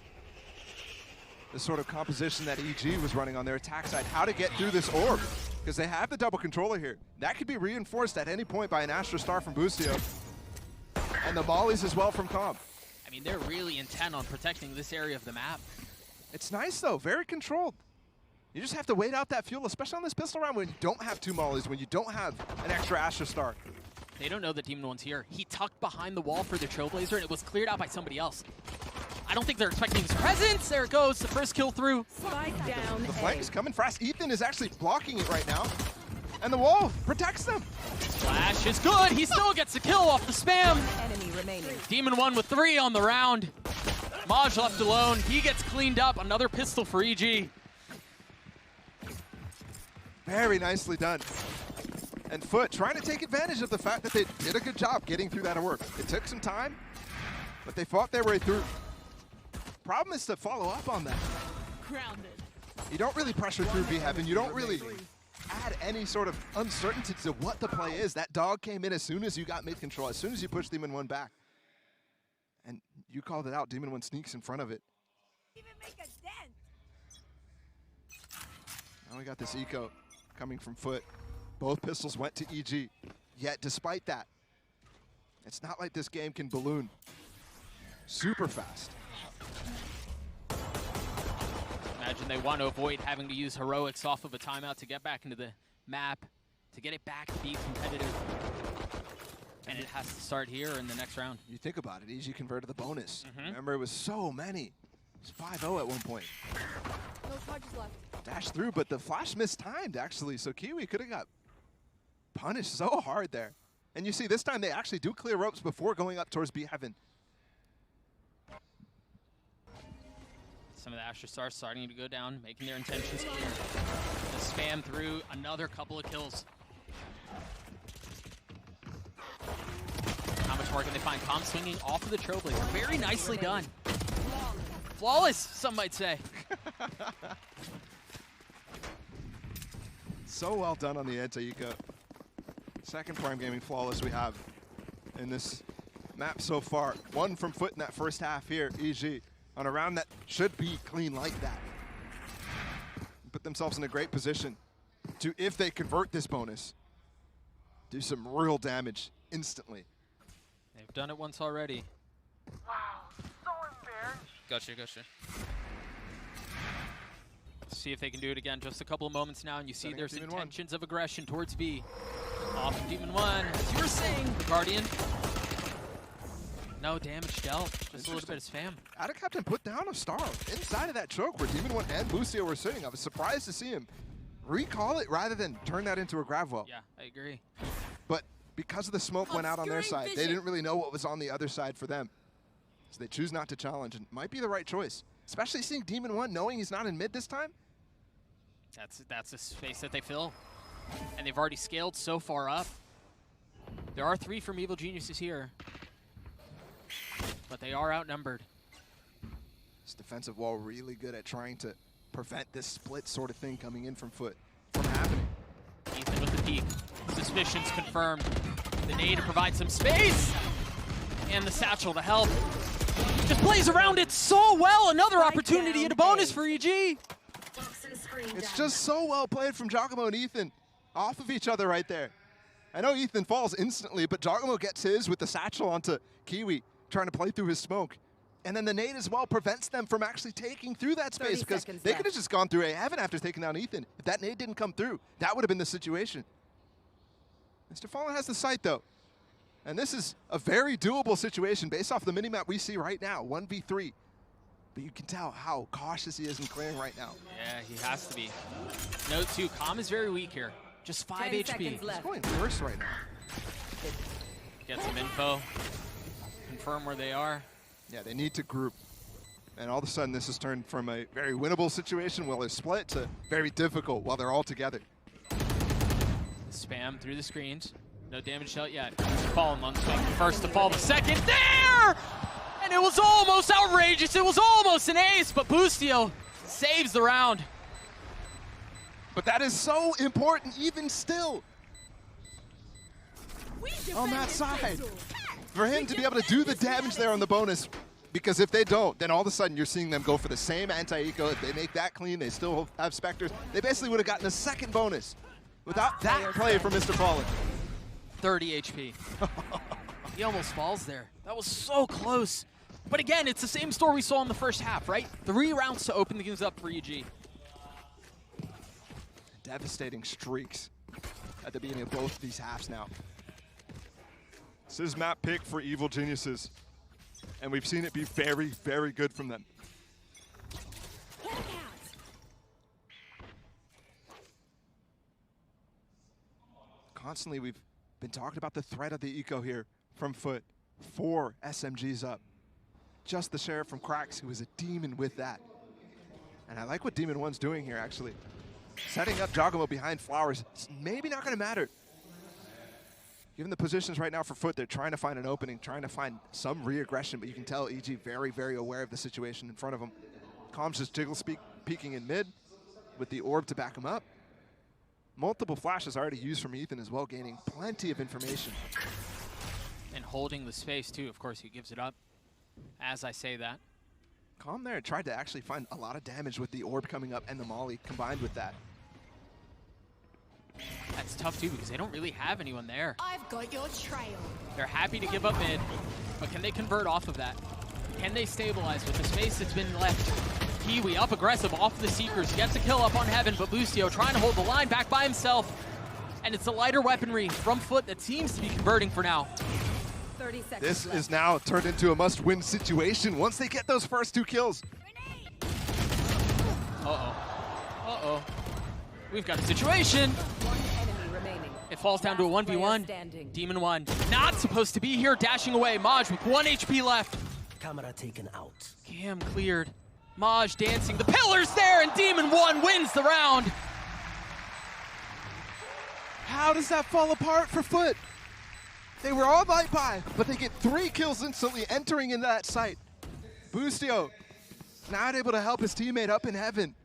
Speaker 18: the sort of composition that EG was running on their attack side. How to get through this orb, because they have the double controller here. That could be reinforced at any point by an Astra Star from Boostio, and the mollies as well from Calm.
Speaker 11: I mean, they're really intent on protecting this area of the map.
Speaker 18: It's nice though, very controlled. You just have to wait out that fuel, especially on this pistol round when you don't have two mollies, when you don't have an extra Astra Star.
Speaker 11: They don't know that Demon 1's here. He tucked behind the wall for the Trailblazer, and it was cleared out by somebody else. I don't think they're expecting his presence. There it goes, the first kill through.
Speaker 20: Spike down.
Speaker 18: The flank is coming fast. Ethan is actually blocking it right now, and the wall protects them.
Speaker 11: Flash is good. He still gets the kill off the spam.
Speaker 20: Enemy remaining.
Speaker 11: Demon 1 with 3 on the round. Maj left alone. He gets cleaned up. Another pistol for EG.
Speaker 18: Very nicely done. And Fut trying to take advantage of the fact that they did a good job getting through that orb. It took some time, but they fought their way through. Problem is to follow up on that.
Speaker 20: Grounded.
Speaker 18: You don't really pressure through B Heaven. You don't really add any sort of uncertainty to what the play is. That dog came in as soon as you got mid control, as soon as you pushed Demon 1 back. And you called it out. Demon 1 sneaks in front of it.
Speaker 20: Even make a dent.
Speaker 18: Now we got this eco coming from Fut. Both pistols went to EG. Yet despite that, it's not like this game can balloon super fast.
Speaker 11: Imagine they want to avoid having to use heroics off of a timeout to get back into the map, to get it back to be competitive. And it has to start here in the next round.
Speaker 18: You think about it, EG converted the bonus. Remember, it was so many. It was 5-0 at one point.
Speaker 20: No charges left.
Speaker 18: Dashed through, but the flash mistimed, actually. So Kiwi could have got punished so hard there. And you see, this time they actually do clear ropes before going up towards B Heaven.
Speaker 11: Some of the Astra Stars starting to go down, making their intentions clear. The spam through another couple of kills. How much more can they find? Calm swinging off of the Trailblazer. Very nicely done. Flawless, some might say.
Speaker 18: So well done on the anti-eco. Second Prime Gaming flawless we have in this map so far. One from Fut in that first half here, EG, on a round that should be clean like that. Put themselves in a great position to, if they convert this bonus, do some real damage instantly.
Speaker 11: They've done it once already.
Speaker 14: Wow, so embarrassed.
Speaker 11: Gotcha. See if they can do it again. Just a couple of moments now, and you see there's intentions of aggression towards B. Off of Demon 1. As you were saying, the Guardian. No damage dealt. Just a little bit of spam.
Speaker 18: Ada Captain put down a star inside of that choke where Demon 1 and Boostio were sitting. I was surprised to see him recall it rather than turn that into a grab well.
Speaker 11: Yeah, I agree.
Speaker 18: But because of the smoke went out on their side, they didn't really know what was on the other side for them. So they choose not to challenge, and might be the right choice. Especially seeing Demon 1 knowing he's not in mid this time.
Speaker 11: That's a space that they fill. And they've already scaled so far up. There are 3 from Evil Geniuses here. But they are outnumbered.
Speaker 18: This defensive wall really good at trying to prevent this split sort of thing coming in from Fut from happening.
Speaker 11: Ethan with the peek. Suspicions confirmed. The nade to provide some space. And the satchel to help.
Speaker 6: Just plays around it so well. Another opportunity and a bonus for EG.
Speaker 18: It's just so well played from Giacomo and Ethan off of each other right there. I know Ethan falls instantly, but Giacomo gets his with the satchel onto Kiwi, trying to play through his smoke. And then the nade as well prevents them from actually taking through that space, because they could have just gone through a heaven after taking down Ethan. If that nade didn't come through, that would have been the situation. Mr. Fallen has the sight though. And this is a very doable situation based off the minimap we see right now, 1v3. But you can tell how cautious he is in clearing right now.
Speaker 6: Yeah, he has to be. Note 2, Calm is very weak here. Just 5 HP.
Speaker 18: He's going worse right now.
Speaker 6: Get some info. Confirm where they are.
Speaker 18: Yeah, they need to group. And all of a sudden, this has turned from a very winnable situation while they're split to very difficult while they're all together.
Speaker 6: Spam through the screens. No damage dealt yet. Fallen on swing. First to fall, the second. There! And it was almost outrageous. It was almost an ace, but Boostio saves the round.
Speaker 18: But that is so important even still. On that side. For him to be able to do the damage there on the bonus, because if they don't, then all of a sudden you're seeing them go for the same anti-eco. If they make that clean, they still have Spectres. They basically would have gotten a second bonus without that play from Mr. Fallen.
Speaker 6: 30 HP. He almost falls there. That was so close. But again, it's the same story we saw in the first half, right? 3 rounds to open things up for EG.
Speaker 18: Devastating streaks at the beginning of both of these halves now. This is map pick for Evil Geniuses, and we've seen it be very, very good from them. Constantly, we've been talking about the threat of the eco here from Fut. 4 SMGs up. Just the Sheriff from Cracks, who is a demon with that. And I like what Demon 1's doing here, actually. Setting up Giacomo behind Flowers. It's maybe not going to matter. Given the positions right now for Fut, they're trying to find an opening, trying to find some re-aggression, but you can tell EG very, very aware of the situation in front of him. Calm's just peeking in mid with the orb to back him up. Multiple flashes already used from Ethan as well, gaining plenty of information.
Speaker 6: And holding the space too, of course he gives it up as I say that.
Speaker 18: Calm there tried to actually find a lot of damage with the orb coming up and the molly combined with that.
Speaker 6: That's tough too because they don't really have anyone there.
Speaker 21: I've got your trail.
Speaker 6: They're happy to give up mid, but can they convert off of that? Can they stabilize with the space that's been left? Kiwi up aggressive off the Seekers, gets a kill up on Heaven, but Boostio trying to hold the line back by himself. And it's the lighter weaponry from Fut that seems to be converting for now.
Speaker 21: 30 seconds
Speaker 18: This
Speaker 21: left.
Speaker 18: is now turned into a must-win situation once they get those first 2 kills.
Speaker 6: Uh-oh. Uh-oh. We've got a situation.
Speaker 21: One enemy remaining.
Speaker 6: It falls down to a 1v1. Demon 1 not supposed to be here, dashing away. Maj with 1 HP left.
Speaker 22: Camera taken out.
Speaker 6: Cam cleared. Maj dancing. The pillar's there, and Demon 1 wins the round.
Speaker 18: How does that fall apart for Fut? They were all right by, but they get 3 kills instantly entering into that site. Boostio not able to help his teammate up in Heaven.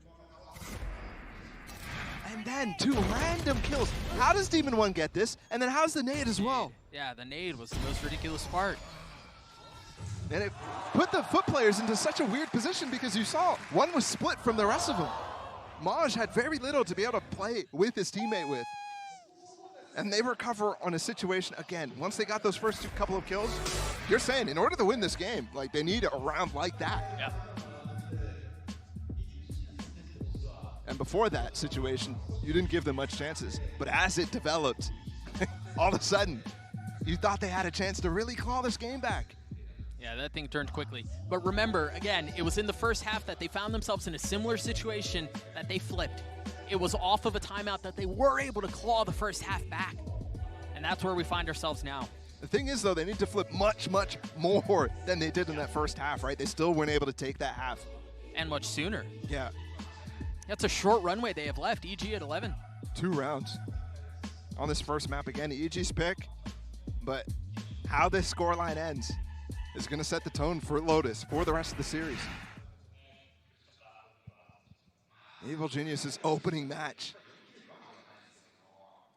Speaker 18: And then 2 random kills. How does Demon 1 get this? And then how's the nade as well?
Speaker 6: Yeah, the nade was the most ridiculous part.
Speaker 18: And it put the Fut players into such a weird position because you saw one was split from the rest of them. Maj had very little to be able to play with his teammate with. And they recover on a situation again. Once they got those first couple of kills, you're saying in order to win this game, like they need a round like that.
Speaker 6: Yeah.
Speaker 18: And before that situation, you didn't give them much chances. But as it developed, all of a sudden, you thought they had a chance to really claw this game back.
Speaker 6: Yeah, that thing turned quickly. But remember, again, it was in the first half that they found themselves in a similar situation that they flipped. It was off of a timeout that they were able to claw the first half back. And that's where we find ourselves now.
Speaker 18: The thing is, though, they need to flip much, much more than they did in that first half, right? They still weren't able to take that half.
Speaker 6: And much sooner.
Speaker 18: Yeah.
Speaker 6: That's a short runway they have left. EG at 11.
Speaker 18: 2 rounds on this first map. Again, EG's pick. But how this scoreline ends is going to set the tone for Lotus for the rest of the series. Evil Genius's opening match.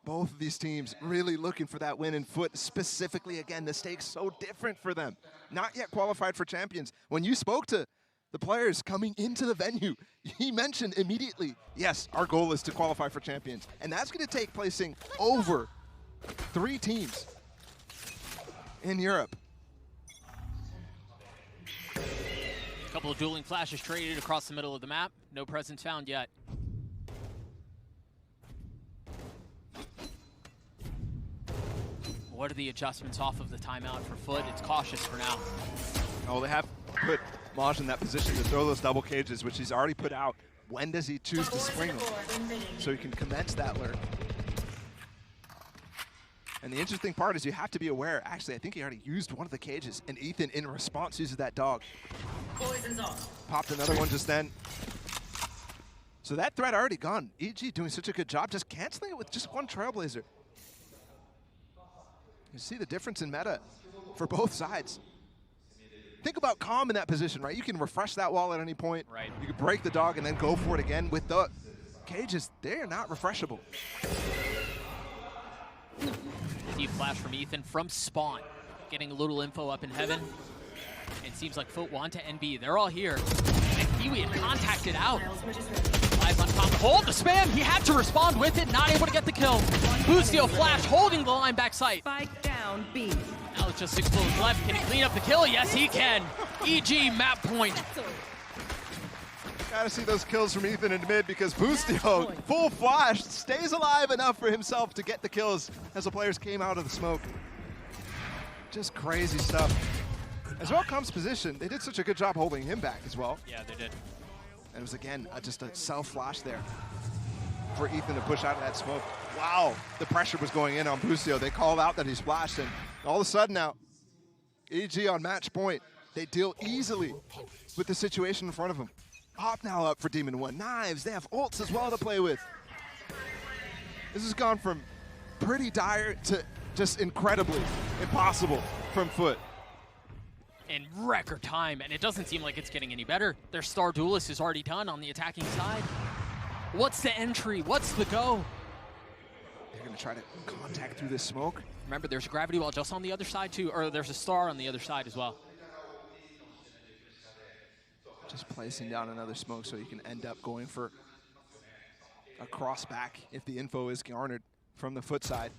Speaker 18: Both of these teams really looking for that win in Fut. Specifically, again, the stakes so different for them. Not yet qualified for champions. When you spoke to the players coming into the venue, he mentioned immediately, yes, our goal is to qualify for champions. And that's going to take placing over 3 teams in Europe.
Speaker 11: A couple of dueling flashes traded across the middle of the map. No presence found yet. What are the adjustments off of the timeout for Fut? It's cautious for now.
Speaker 18: Oh, they have put Maj in that position to throw those double cages, which he's already put out. When does he choose to spring them? So he can commence that lurk. And the interesting part is you have to be aware, actually, I think he already used one of the cages, and Ethan, in response, uses that dog. Popped another one just then. So that threat already gone. EG doing such a good job just canceling it with just one Trailblazer. You see the difference in meta for both sides. Think about Calm in that position, right? You can refresh that wall at any point.
Speaker 11: Right.
Speaker 18: You can break the dog and then go for it again. With the cages, they are not refreshable.
Speaker 11: Deep flash from Ethan from spawn. Getting a little info up in heaven. It seems like Fut want to NB. They're all here. And Kiwi had contacted out. Live on top. Hold the spam. He had to respond with it. Not able to get the kill. Boostio flash holding the line back sight.
Speaker 20: Spike down B.
Speaker 11: Now it's just 6 bullets left. Can he clean up the kill? Yes, he can. EG map point.
Speaker 18: Gotta see those kills from Ethan in mid because Boostio, full flash, stays alive enough for himself to get the kills as the players came out of the smoke. Just crazy stuff. As well comes position. They did such a good job holding him back as well.
Speaker 11: Yeah, they did.
Speaker 18: And it was, again, just a self-flash there for Ethan to push out of that smoke. Wow, the pressure was going in on Boostio. They called out that he splashed, and all of a sudden now, EG on match point. They deal easily with the situation in front of them. Hop now up for Demon 1. Knives, they have ults as well to play with. This has gone from pretty dire to just incredibly impossible from Fut.
Speaker 11: In record time, and it doesn't seem like it's getting any better. Their star duelist is already done on the attacking side. What's the entry? What's the go?
Speaker 18: They're going to try to contact through this smoke.
Speaker 11: Remember, there's a gravity wall just on the other side too, or there's a star on the other side as well.
Speaker 18: Just placing down another smoke so you can end up going for a cross back if the info is garnered from the Fut side.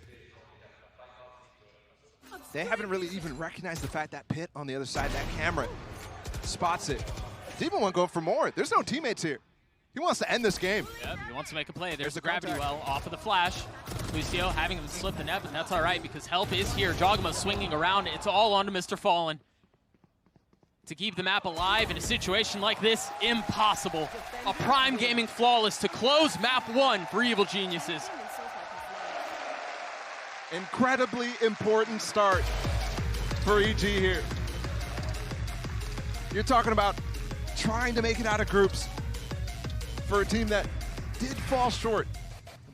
Speaker 18: They haven't really even recognized the fact that pit on the other side, that camera spots it. Demon 1 going for more. There's no teammates here. He wants to end this game.
Speaker 11: Yep, he wants to make a play. There's the gravity well off of the flash. Lucio having him slip the net, but that's all right because help is here. Jogma swinging around. It's all onto Mr. Fallen. To keep the map alive in a situation like this, impossible. A Prime Gaming flawless to close map 1 for Evil Geniuses.
Speaker 18: Incredibly important start for EG here. You're talking about trying to make it out of groups for a team that did fall short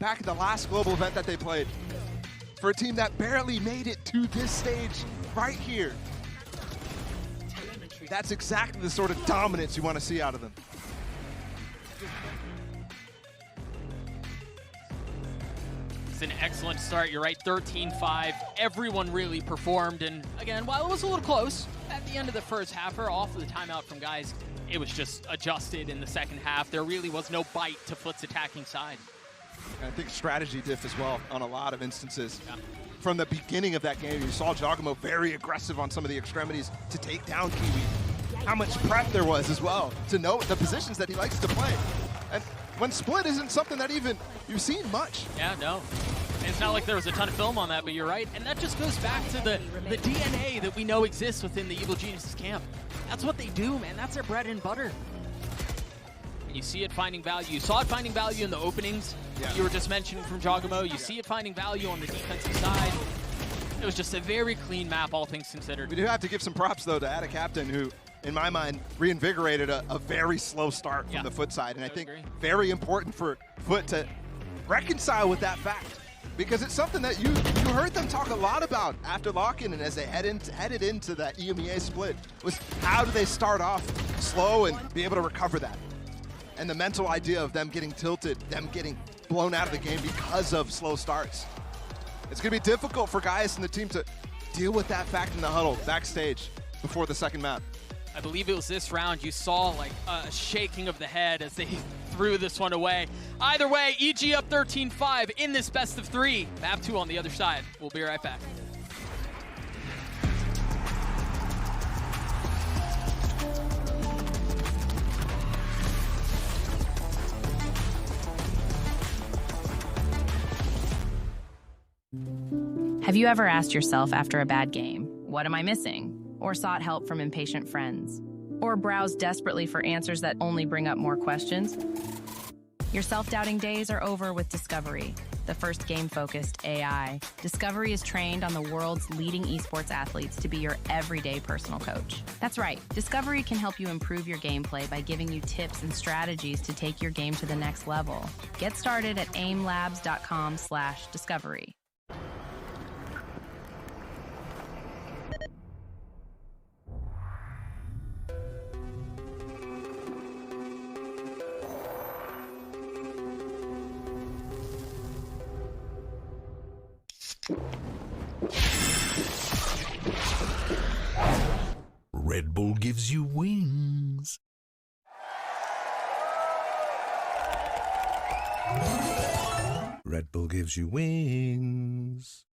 Speaker 18: back at the last global event that they played. For a team that barely made it to this stage right here. That's exactly the sort of dominance you want to see out of them.
Speaker 11: It's an excellent start. You're right, 13-5. Everyone really performed. And again, while it was a little close at the end of the first half or off of the timeout from guys, it was just adjusted in the second half. There really was no bite to Fut's attacking side.
Speaker 18: And I think strategy diff as well on a lot of instances. Yeah. From the beginning of that game, you saw Jogamo very aggressive on some of the extremities to take down Kiwi. How much prep there was as well to know the positions that he likes to play. And when split isn't something that even you've seen much.
Speaker 11: Yeah, no. And it's not like there was a ton of film on that, but you're right. And that just goes back to the DNA that we know exists within the Evil Geniuses camp. That's what they do, man. That's their bread and butter. And you see it finding value. You saw it finding value in the openings. Yeah. You were just mentioning from Jogamo. You see it finding value on the defensive side. It was just a very clean map, all things considered.
Speaker 18: We do have to give some props, though, to Ada Captain, who, in my mind, reinvigorated a very slow start from the Fut side. And I think very important for Fut to reconcile with that fact. Because it's something that you heard them talk a lot about after lock-in and as they headed into that EMEA split, was how do they start off slow and be able to recover that. And the mental idea of them getting tilted, them getting blown out of the game because of slow starts. It's going to be difficult for Gaius and the team to deal with that fact in the huddle backstage before the second map.
Speaker 11: I believe it was this round you saw like a shaking of the head as they threw this one away. Either way, EG up 13-5 in this best of 3. Map 2 on the other side. We'll be right back.
Speaker 1: Have you ever asked yourself after a bad game, what am I missing? Or sought help from impatient friends? Or browsed desperately for answers that only bring up more questions? Your self-doubting days are over with Discovery, the first game-focused AI. Discovery is trained on the world's leading esports athletes to be your everyday personal coach. That's right, Discovery can help you improve your gameplay by giving you tips and strategies to take your game to the next level. Get started at aimlabs.com/discovery.
Speaker 22: Red Bull gives you wings. Red Bull gives you wings.